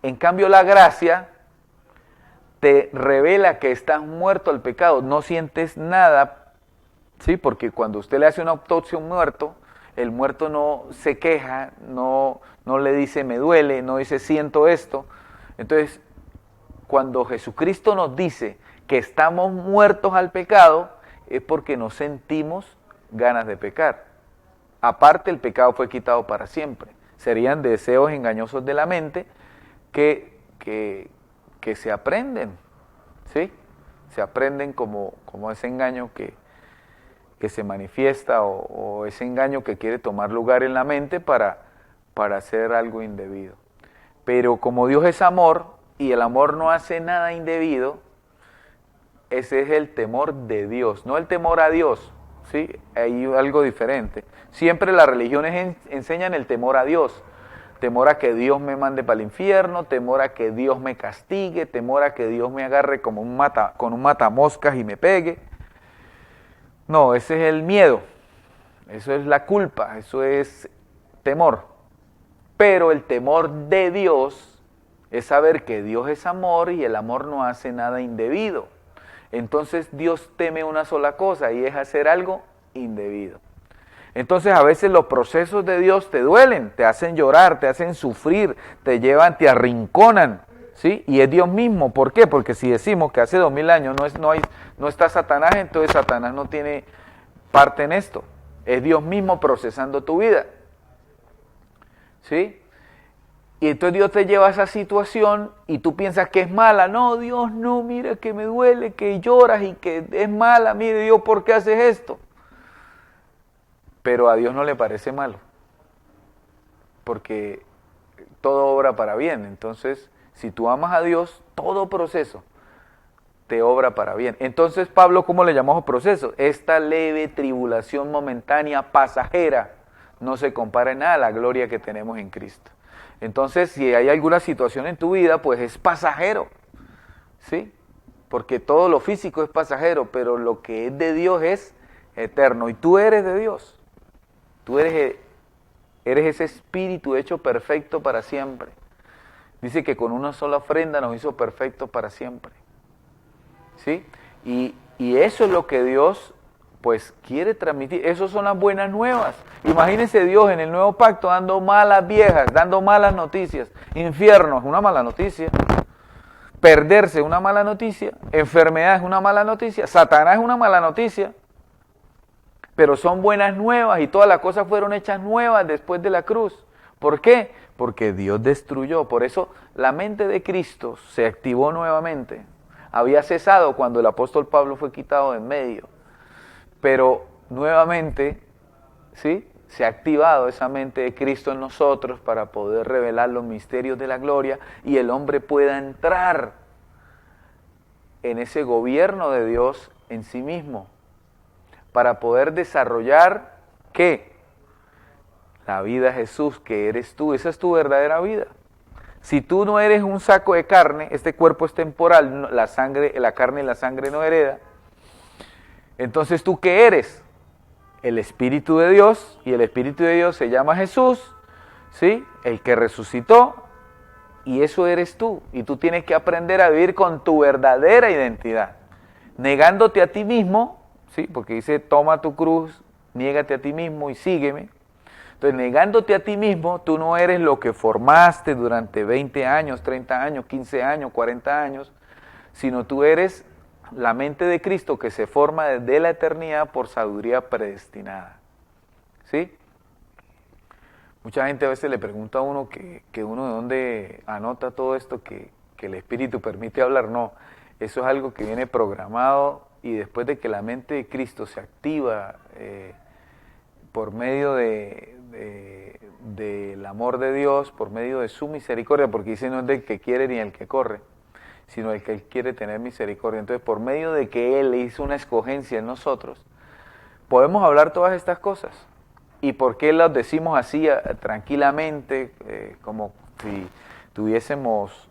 Speaker 1: En cambio la gracia te revela que estás muerto al pecado, no sientes nada, ¿sí? Porque cuando usted le hace una autopsia a un muerto, el muerto no se queja, no le dice me duele, no dice siento esto. Entonces, cuando Jesucristo nos dice que estamos muertos al pecado, es porque nos sentimos ganas de pecar. Aparte, el pecado fue quitado para siempre. Serían deseos engañosos de la mente que se aprenden, ¿sí? Se aprenden como ese engaño que se manifiesta o ese engaño que quiere tomar lugar en la mente para hacer algo indebido. Pero como Dios es amor y el amor no hace nada indebido, ese es el temor de Dios, no el temor a Dios, ¿sí? Hay algo diferente. Siempre las religiones enseñan el temor a Dios, temor a que Dios me mande para el infierno, temor a que Dios me castigue, temor a que Dios me agarre como con un matamoscas y me pegue. No, ese es el miedo, eso es la culpa, eso es temor. Pero el temor de Dios es saber que Dios es amor y el amor no hace nada indebido. Entonces Dios teme una sola cosa y es hacer algo indebido. Entonces a veces los procesos de Dios te duelen, te hacen llorar, te hacen sufrir, te llevan, te arrinconan, ¿sí? Y es Dios mismo. ¿Por qué? Porque si decimos que hace 2000 años no está Satanás, entonces Satanás no tiene parte en esto. Es Dios mismo procesando tu vida, ¿sí? Y entonces Dios te lleva a esa situación y tú piensas que es mala. No, Dios, no, mira que me duele, que lloras y que es mala. Mire, Dios, ¿por qué haces esto? Pero a Dios no le parece malo, porque todo obra para bien. Entonces, si tú amas a Dios, todo proceso te obra para bien. Entonces, Pablo, ¿cómo le llamamos proceso? Esta leve tribulación momentánea, pasajera, no se compara en nada a la gloria que tenemos en Cristo. Entonces, si hay alguna situación en tu vida, pues es pasajero, ¿sí? Porque todo lo físico es pasajero, pero lo que es de Dios es eterno. Y tú eres de Dios. Tú eres ese espíritu hecho perfecto para siempre. Dice que con una sola ofrenda nos hizo perfectos para siempre, ¿sí? Y eso es lo que Dios pues quiere transmitir. Esas son las buenas nuevas. Imagínense Dios en el nuevo pacto dando malas viejas, dando malas noticias. Infierno es una mala noticia. Perderse es una mala noticia. Enfermedad es una mala noticia. Satanás es una mala noticia. Pero son buenas nuevas y todas las cosas fueron hechas nuevas después de la cruz. ¿Por qué? Porque Dios destruyó. Por eso la mente de Cristo se activó nuevamente. Había cesado cuando el apóstol Pablo fue quitado de en medio. Pero nuevamente, ¿sí?, se ha activado esa mente de Cristo en nosotros para poder revelar los misterios de la gloria y el hombre pueda entrar en ese gobierno de Dios en sí mismo para poder desarrollar, ¿qué? La vida de Jesús, que eres tú. Esa es tu verdadera vida. Si tú no eres un saco de carne, este cuerpo es temporal, la carne y la sangre no hereda. Entonces, ¿tú qué eres? El Espíritu de Dios, y el Espíritu de Dios se llama Jesús, ¿sí? El que resucitó, y eso eres tú. Y tú tienes que aprender a vivir con tu verdadera identidad, negándote a ti mismo, ¿sí? Porque dice, toma tu cruz niégate a ti mismo y sígueme. Entonces, negándote a ti mismo, tú no eres lo que formaste durante 20 años, 30 años, 15 años, 40 años, sino tú eres la mente de Cristo que se forma desde la eternidad por sabiduría predestinada. ¿Sí? Mucha gente a veces le pregunta a uno que uno de dónde anota todo esto que el Espíritu permite hablar. No, eso es algo que viene programado y después de que la mente de Cristo se activa por medio del amor de Dios, por medio de su misericordia, porque dice no es del que quiere ni el que corre, sino el que quiere tener misericordia. Entonces, por medio de que Él hizo una escogencia en nosotros, podemos hablar todas estas cosas. ¿Y por qué las decimos así tranquilamente, como si tuviésemos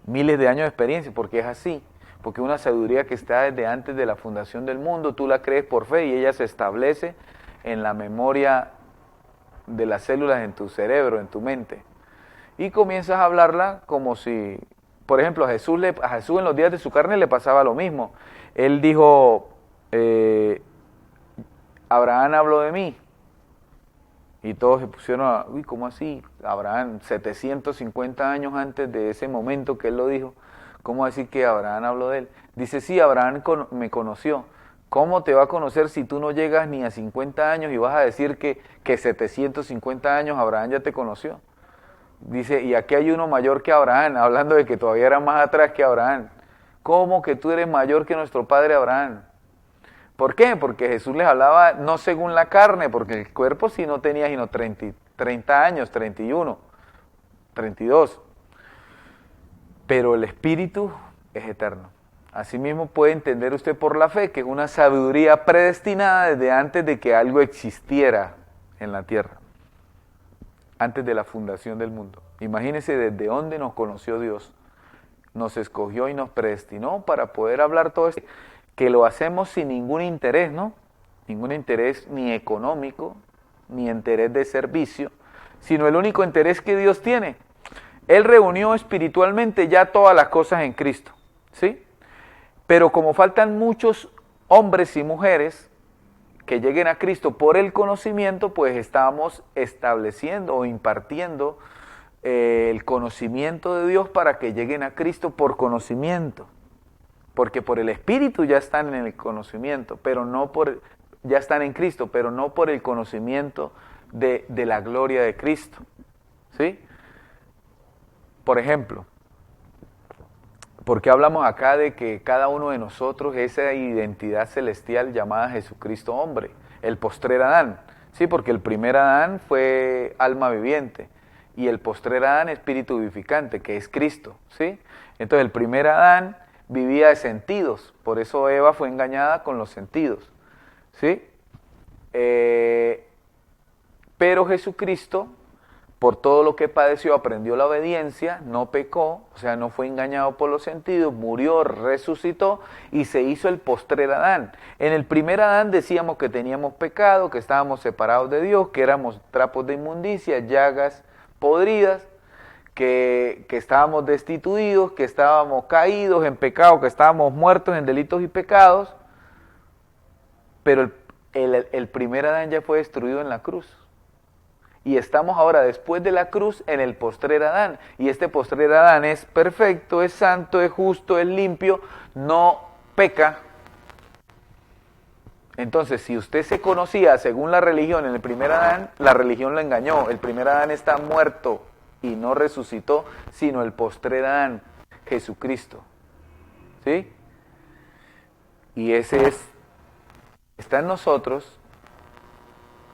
Speaker 1: miles de años de experiencia? Porque es así, porque una sabiduría que está desde antes de la fundación del mundo, tú la crees por fe y ella se establece en la memoria de las células en tu cerebro, en tu mente. Y comienzas a hablarla como si, por ejemplo, a Jesús en los días de su carne le pasaba lo mismo. Él dijo, Abraham habló de mí. Y todos se pusieron a, uy, ¿cómo así? Abraham, 750 años antes de ese momento que él lo dijo, ¿cómo decir que Abraham habló de él? Dice, sí, Abraham me conoció. ¿Cómo te va a conocer si tú no llegas ni a 50 años y vas a decir que 750 años Abraham ya te conoció? Dice, y aquí hay uno mayor que Abraham, hablando de que todavía era más atrás que Abraham. ¿Cómo que tú eres mayor que nuestro padre Abraham? ¿Por qué? Porque Jesús les hablaba no según la carne, porque el cuerpo sí no tenía sino 30 años, 31, 32. Pero el espíritu es eterno. Asimismo puede entender usted por la fe que es una sabiduría predestinada desde antes de que algo existiera en la tierra, antes de la fundación del mundo. Imagínese desde dónde nos conoció Dios, nos escogió y nos predestinó para poder hablar todo esto, que lo hacemos sin ningún interés, ¿no? Ningún interés ni económico, ni interés de servicio, sino el único interés que Dios tiene. Él reunió espiritualmente ya todas las cosas en Cristo, ¿sí? Pero como faltan muchos hombres y mujeres que lleguen a Cristo por el conocimiento, pues estamos estableciendo o impartiendo el conocimiento de Dios para que lleguen a Cristo por conocimiento. Porque por el Espíritu ya están en el conocimiento, pero no ya están en Cristo, pero no por el conocimiento de la gloria de Cristo. ¿Sí? Por ejemplo, ¿por qué hablamos acá de que cada uno de nosotros es esa identidad celestial llamada Jesucristo hombre, el postrer Adán? Sí, porque el primer Adán fue alma viviente y el postrer Adán espíritu vivificante, que es Cristo. ¿Sí? Entonces el primer Adán vivía de sentidos, por eso Eva fue engañada con los sentidos, ¿sí? Pero Jesucristo, por todo lo que padeció, aprendió la obediencia, no pecó, o sea, no fue engañado por los sentidos, murió, resucitó y se hizo el postrer Adán. En el primer Adán decíamos que teníamos pecado, que estábamos separados de Dios, que éramos trapos de inmundicia, llagas podridas, que estábamos destituidos, que estábamos caídos en pecado, que estábamos muertos en delitos y pecados, pero el primer Adán ya fue destruido en la cruz. Y estamos ahora, después de la cruz, en el postrer Adán. Y este postrer Adán es perfecto, es santo, es justo, es limpio, no peca. Entonces, si usted se conocía según la religión en el primer Adán, la religión lo engañó. El primer Adán está muerto y no resucitó, sino el postrer Adán, Jesucristo. ¿Sí? Y ese está en nosotros,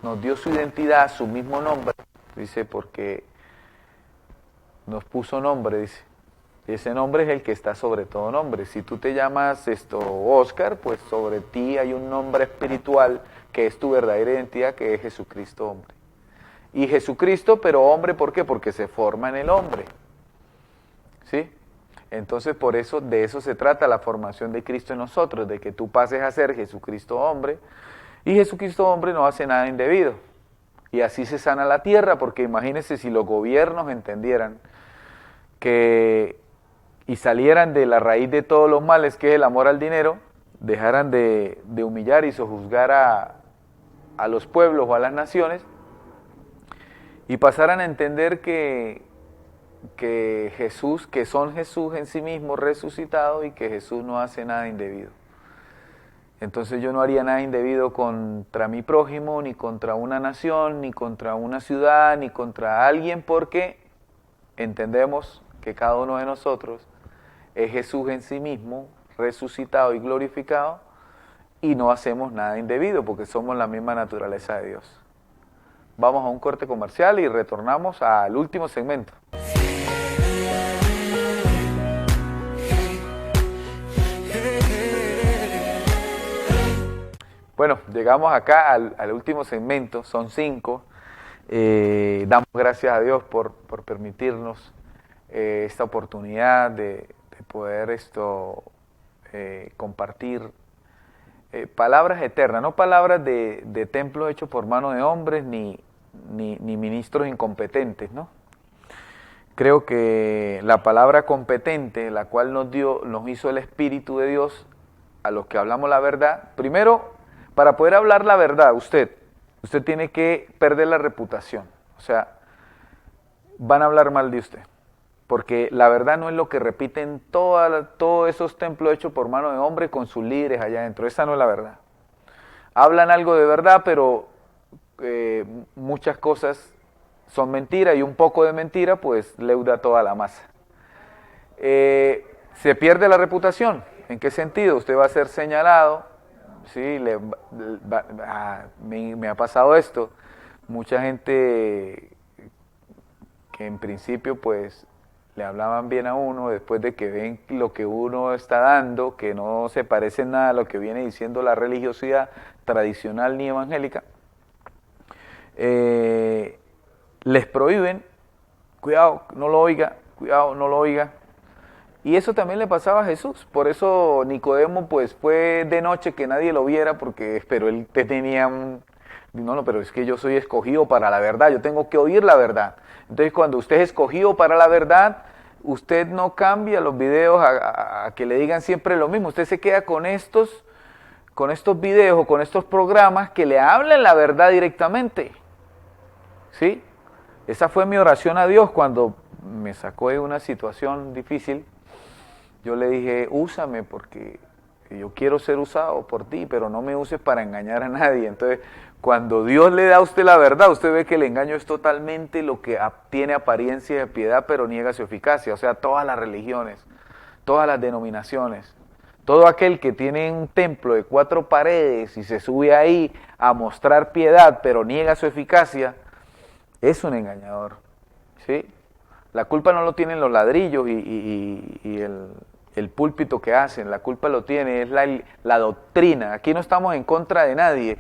Speaker 1: nos dio su identidad, su mismo nombre, dice, porque nos puso nombre, dice. Ese nombre es el que está sobre todo nombre. Si tú te llamas Oscar, pues sobre ti hay un nombre espiritual que es tu verdadera identidad, que es Jesucristo hombre. Y Jesucristo, pero hombre, ¿por qué? Porque se forma en el hombre. ¿Sí? Entonces, por eso, de eso se trata la formación de Cristo en nosotros, de que tú pases a ser Jesucristo hombre, y Jesucristo hombre no hace nada indebido. Y así se sana la tierra, porque imagínense si los gobiernos entendieran y salieran de la raíz de todos los males, que es el amor al dinero, dejaran de humillar y sojuzgar a los pueblos o a las naciones y pasaran a entender que Jesús, que son Jesús en sí mismo resucitado y que Jesús no hace nada indebido. Entonces yo no haría nada indebido contra mi prójimo, ni contra una nación, ni contra una ciudad, ni contra alguien, porque entendemos que cada uno de nosotros es Jesús en sí mismo, resucitado y glorificado, y no hacemos nada indebido, porque somos la misma naturaleza de Dios. Vamos a un corte comercial y retornamos al último segmento. Bueno, llegamos acá al último segmento, son 5. Damos gracias a Dios por permitirnos esta oportunidad de poder compartir palabras eternas, no palabras de templos hechos por mano de hombres ni ministros incompetentes, ¿no? Creo que la palabra competente, la cual nos hizo el Espíritu de Dios, a los que hablamos la verdad, primero, para poder hablar la verdad, usted tiene que perder la reputación. O sea, van a hablar mal de usted. Porque la verdad no es lo que repiten todos esos templos hechos por mano de hombre con sus líderes allá adentro. Esa no es la verdad. Hablan algo de verdad, pero muchas cosas son mentiras y un poco de mentira pues leuda toda la masa. Se pierde la reputación. ¿En qué sentido? Usted va a ser señalado. Sí, me ha pasado esto. Mucha gente que en principio pues le hablaban bien a uno, después de que ven lo que uno está dando, que no se parece nada a lo que viene diciendo la religiosidad tradicional ni evangélica, les prohíben, cuidado, no lo oiga, cuidado, no lo oiga. Y eso también le pasaba a Jesús, por eso Nicodemo pues fue de noche que nadie lo viera, pero él tenía no, pero es que yo soy escogido para la verdad, yo tengo que oír la verdad. Entonces cuando usted es escogido para la verdad, usted no cambia los videos a que le digan siempre lo mismo, usted se queda con estos videos o con estos programas que le hablan la verdad directamente. ¿Sí? Esa fue mi oración a Dios cuando me sacó de una situación difícil. Yo le dije, úsame porque yo quiero ser usado por ti, pero no me uses para engañar a nadie. Entonces, cuando Dios le da a usted la verdad, usted ve que el engaño es totalmente lo que tiene apariencia de piedad, pero niega su eficacia. O sea, todas las religiones, todas las denominaciones, todo aquel que tiene un templo de 4 paredes y se sube ahí a mostrar piedad, pero niega su eficacia, es un engañador. ¿Sí? La culpa no lo tienen los ladrillos y el púlpito que hacen, la culpa lo tiene, es la doctrina. Aquí no estamos en contra de nadie.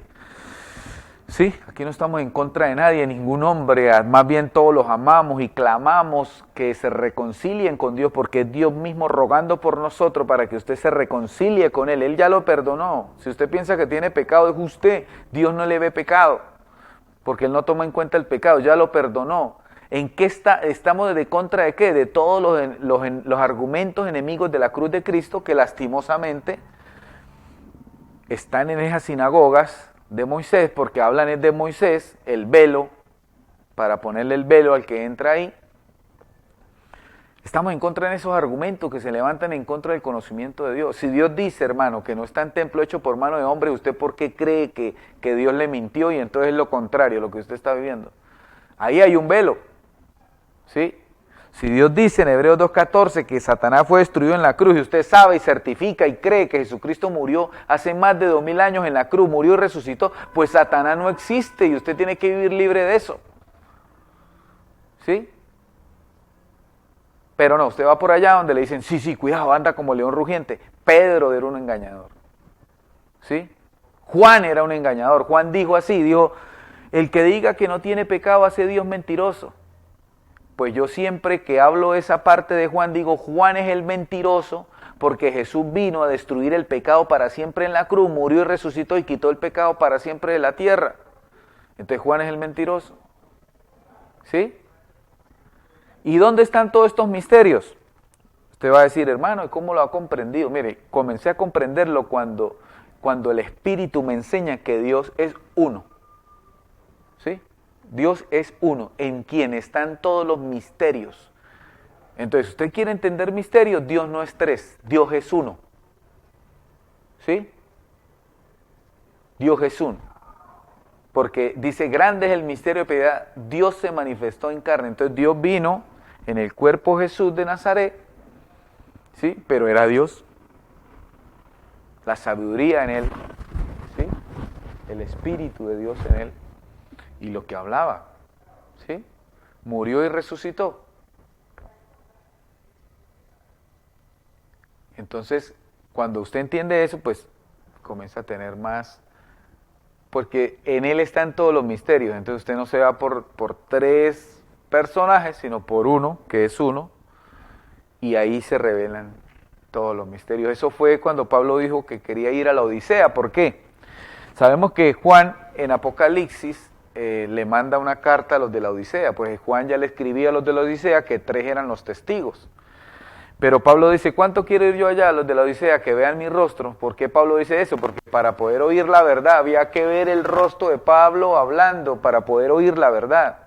Speaker 1: Sí, aquí no estamos en contra de nadie, ningún hombre, más bien todos los amamos y clamamos que se reconcilien con Dios, porque es Dios mismo rogando por nosotros para que usted se reconcilie con Él. Él ya lo perdonó. Si usted piensa que tiene pecado, es usted. Dios no le ve pecado, porque Él no toma en cuenta el pecado, ya lo perdonó. ¿En qué estamos de contra de qué? De todos los argumentos enemigos de la cruz de Cristo que lastimosamente están en esas sinagogas de Moisés, porque hablan de Moisés, el velo, para ponerle el velo al que entra ahí. Estamos en contra de esos argumentos que se levantan en contra del conocimiento de Dios. Si Dios dice, hermano, que no está en templo hecho por mano de hombre, ¿usted por qué cree que Dios le mintió y entonces es lo contrario, lo que usted está viviendo? Ahí hay un velo. ¿Sí? Si Dios dice en Hebreos 2.14 que Satanás fue destruido en la cruz y usted sabe y certifica y cree que Jesucristo murió hace más de 2000 años en la cruz, murió y resucitó, pues Satanás no existe y usted tiene que vivir libre de eso. ¿Sí? Pero no, usted va por allá donde le dicen, sí, cuidado, anda como león rugiente. Pedro era un engañador. ¿Sí? Juan era un engañador. Juan dijo así, dijo, el que diga que no tiene pecado hace Dios mentiroso. Pues yo siempre que hablo esa parte de Juan, digo, Juan es el mentiroso, porque Jesús vino a destruir el pecado para siempre en la cruz, murió y resucitó y quitó el pecado para siempre de la tierra. Entonces Juan es el mentiroso. ¿Sí? ¿Y dónde están todos estos misterios? Usted va a decir, hermano, ¿y cómo lo ha comprendido? Mire, comencé a comprenderlo cuando el Espíritu me enseña que Dios es uno. Dios es uno, en quien están todos los misterios. Entonces, usted quiere entender misterios, Dios no es tres, Dios es uno. ¿Sí? Dios es uno. Porque dice, grande es el misterio de piedad, Dios se manifestó en carne. Entonces Dios vino en el cuerpo Jesús de Nazaret, ¿sí? Pero era Dios. La sabiduría en él, ¿sí? El Espíritu de Dios en él. Y lo que hablaba, ¿sí? Murió y resucitó. Entonces, cuando usted entiende eso, pues comienza a tener más, porque en él están todos los misterios. Entonces usted no se va por tres personajes, sino por uno, que es uno, y ahí se revelan todos los misterios. Eso fue cuando Pablo dijo que quería ir a la Odisea. ¿Por qué? Sabemos que Juan en Apocalipsis le manda una carta a los de la Odisea, pues Juan ya le escribía a los de la Odisea que 3 eran los testigos. Pero Pablo dice, ¿cuánto quiero ir yo allá a los de la Odisea que vean mi rostro? ¿Por qué Pablo dice eso? Porque para poder oír la verdad había que ver el rostro de Pablo hablando para poder oír la verdad.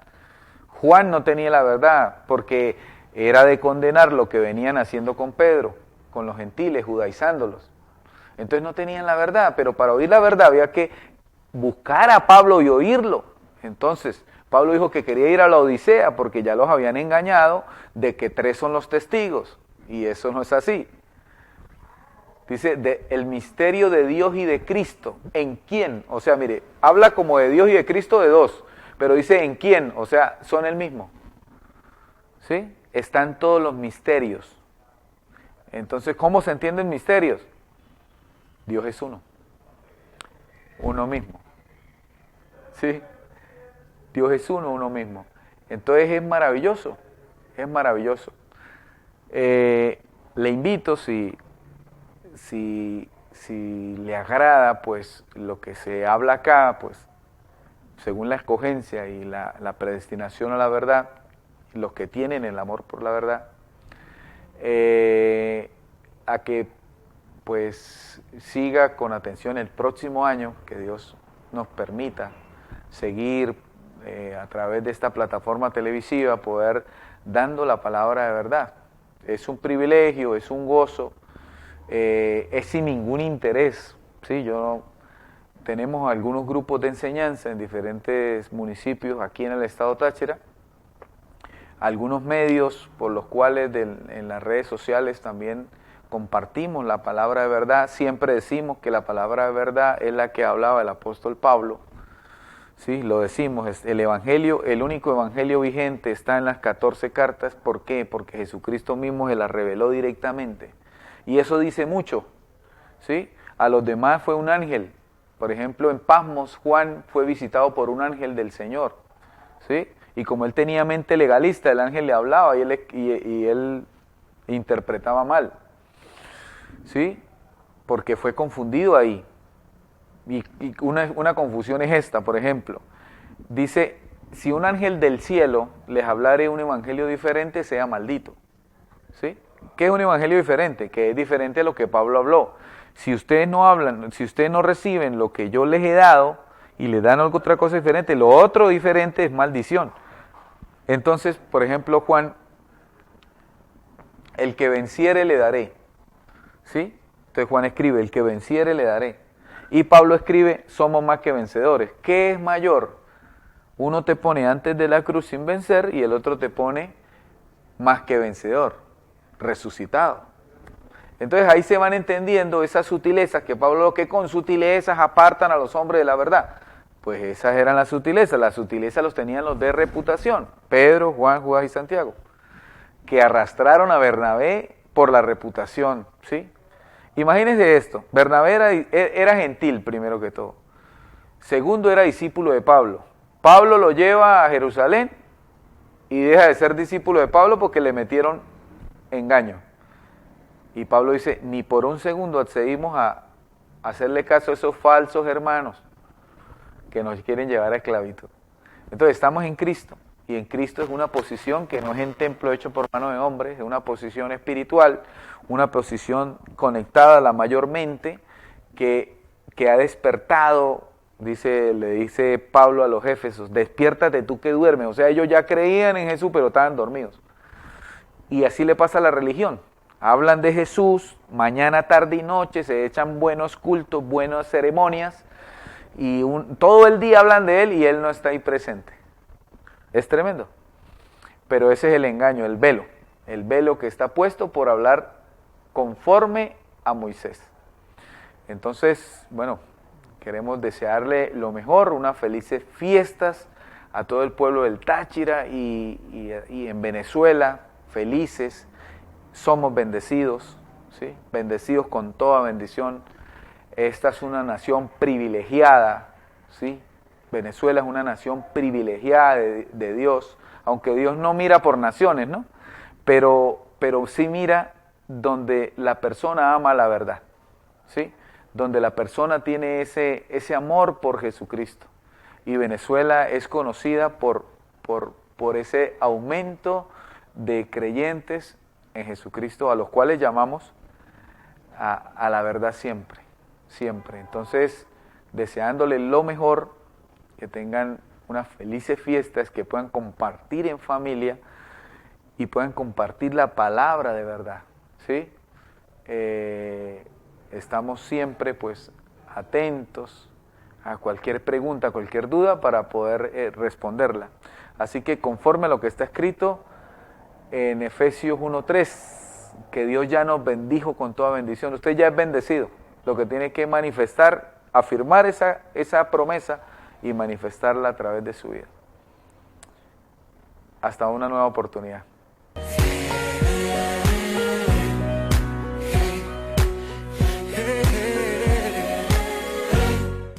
Speaker 1: Juan no tenía la verdad porque era de condenar lo que venían haciendo con Pedro, con los gentiles, judaizándolos. Entonces no tenían la verdad, pero para oír la verdad había que buscar a Pablo y oírlo. Entonces Pablo dijo que quería ir a la Odisea porque ya los habían engañado de que 3 son los testigos. Y eso no es así. Dice, el misterio de Dios y de Cristo. ¿En quién? O sea, mire, habla como de Dios y de Cristo de 2, pero dice ¿en quién? O sea, son el mismo. ¿Sí? Están todos los misterios. Entonces, ¿cómo se entienden misterios? Dios es uno. Uno mismo. ¿Sí? Dios es uno mismo. Entonces es maravilloso. Es maravilloso. Le invito, si le agrada, pues lo que se habla acá, pues según la escogencia y la predestinación a la verdad, los que tienen el amor por la verdad, a que pues siga con atención el próximo año, que Dios nos permita seguir a través de esta plataforma televisiva, poder dando la palabra de verdad. Es un privilegio, es un gozo, es sin ningún interés. ¿Sí? Tenemos algunos grupos de enseñanza en diferentes municipios aquí en el estado Táchira, algunos medios por los cuales en las redes sociales también compartimos la palabra de verdad. Siempre decimos que la palabra de verdad es la que hablaba el apóstol Pablo. Sí, lo decimos, el evangelio, el único evangelio vigente está en las 14 cartas. ¿Por qué? Porque Jesucristo mismo se las reveló directamente. Y eso dice mucho, ¿sí? A los demás fue un ángel. Por ejemplo, en Patmos, Juan fue visitado por un ángel del Señor, ¿sí? Y como él tenía mente legalista, el ángel le hablaba y él interpretaba mal, ¿sí? Porque fue confundido ahí. Y una confusión es esta, por ejemplo, dice, si un ángel del cielo les hablare un evangelio diferente, sea maldito. ¿Sí? ¿Qué es un evangelio diferente? Que es diferente a lo que Pablo habló. Si ustedes no hablan, si ustedes no reciben lo que yo les he dado y les dan otra cosa diferente, lo otro diferente es maldición. Entonces, por ejemplo, Juan, el que venciere le daré. ¿Sí? Entonces Juan escribe, el que venciere le daré. Y Pablo escribe, somos más que vencedores. ¿Qué es mayor? Uno te pone antes de la cruz sin vencer y el otro te pone más que vencedor, resucitado. Entonces ahí se van entendiendo esas sutilezas que Pablo, que con sutilezas apartan a los hombres de la verdad. Pues esas eran las sutilezas los tenían los de reputación, Pedro, Juan, Judas y Santiago, que arrastraron a Bernabé por la reputación, ¿sí? Imagínense esto, Bernabé era gentil primero que todo, segundo era discípulo de Pablo. Pablo lo lleva a Jerusalén y deja de ser discípulo de Pablo porque le metieron engaño. Y Pablo dice, ni por un segundo accedimos a hacerle caso a esos falsos hermanos que nos quieren llevar a esclavitud. Entonces estamos en Cristo, y en Cristo es una posición que no es en templo hecho por mano de hombres, es una posición espiritual, una posición conectada a la mayor mente que ha despertado le dice Pablo a los Éfesos, despiértate tú que duermes. O sea, ellos ya creían en Jesús, pero estaban dormidos. Y así le pasa a la religión. Hablan de Jesús, mañana, tarde y noche, se echan buenos cultos, buenas ceremonias, y todo el día hablan de Él y Él no está ahí presente. Es tremendo. Pero ese es el engaño, el velo que está puesto por hablar conforme a Moisés. Entonces, bueno, queremos desearle lo mejor, unas felices fiestas a todo el pueblo del Táchira y en Venezuela, felices, somos bendecidos, ¿sí? Bendecidos con toda bendición. Esta es una nación privilegiada, ¿sí? Venezuela es una nación privilegiada de Dios, aunque Dios no mira por naciones, ¿no? Pero sí mira donde la persona ama la verdad, ¿sí? Donde la persona tiene ese amor por Jesucristo. Y Venezuela es conocida por ese aumento de creyentes en Jesucristo, a los cuales llamamos a la verdad siempre, siempre. Entonces, deseándole lo mejor, que tengan unas felices fiestas, que puedan compartir en familia y puedan compartir la palabra de verdad, ¿sí? Estamos siempre pues atentos a cualquier pregunta, cualquier duda para poder responderla. Así que conforme a lo que está escrito en Efesios 1:3, que Dios ya nos bendijo con toda bendición. Usted ya es bendecido. Lo que tiene que manifestar, afirmar esa promesa y manifestarla a través de su vida. Hasta una nueva oportunidad.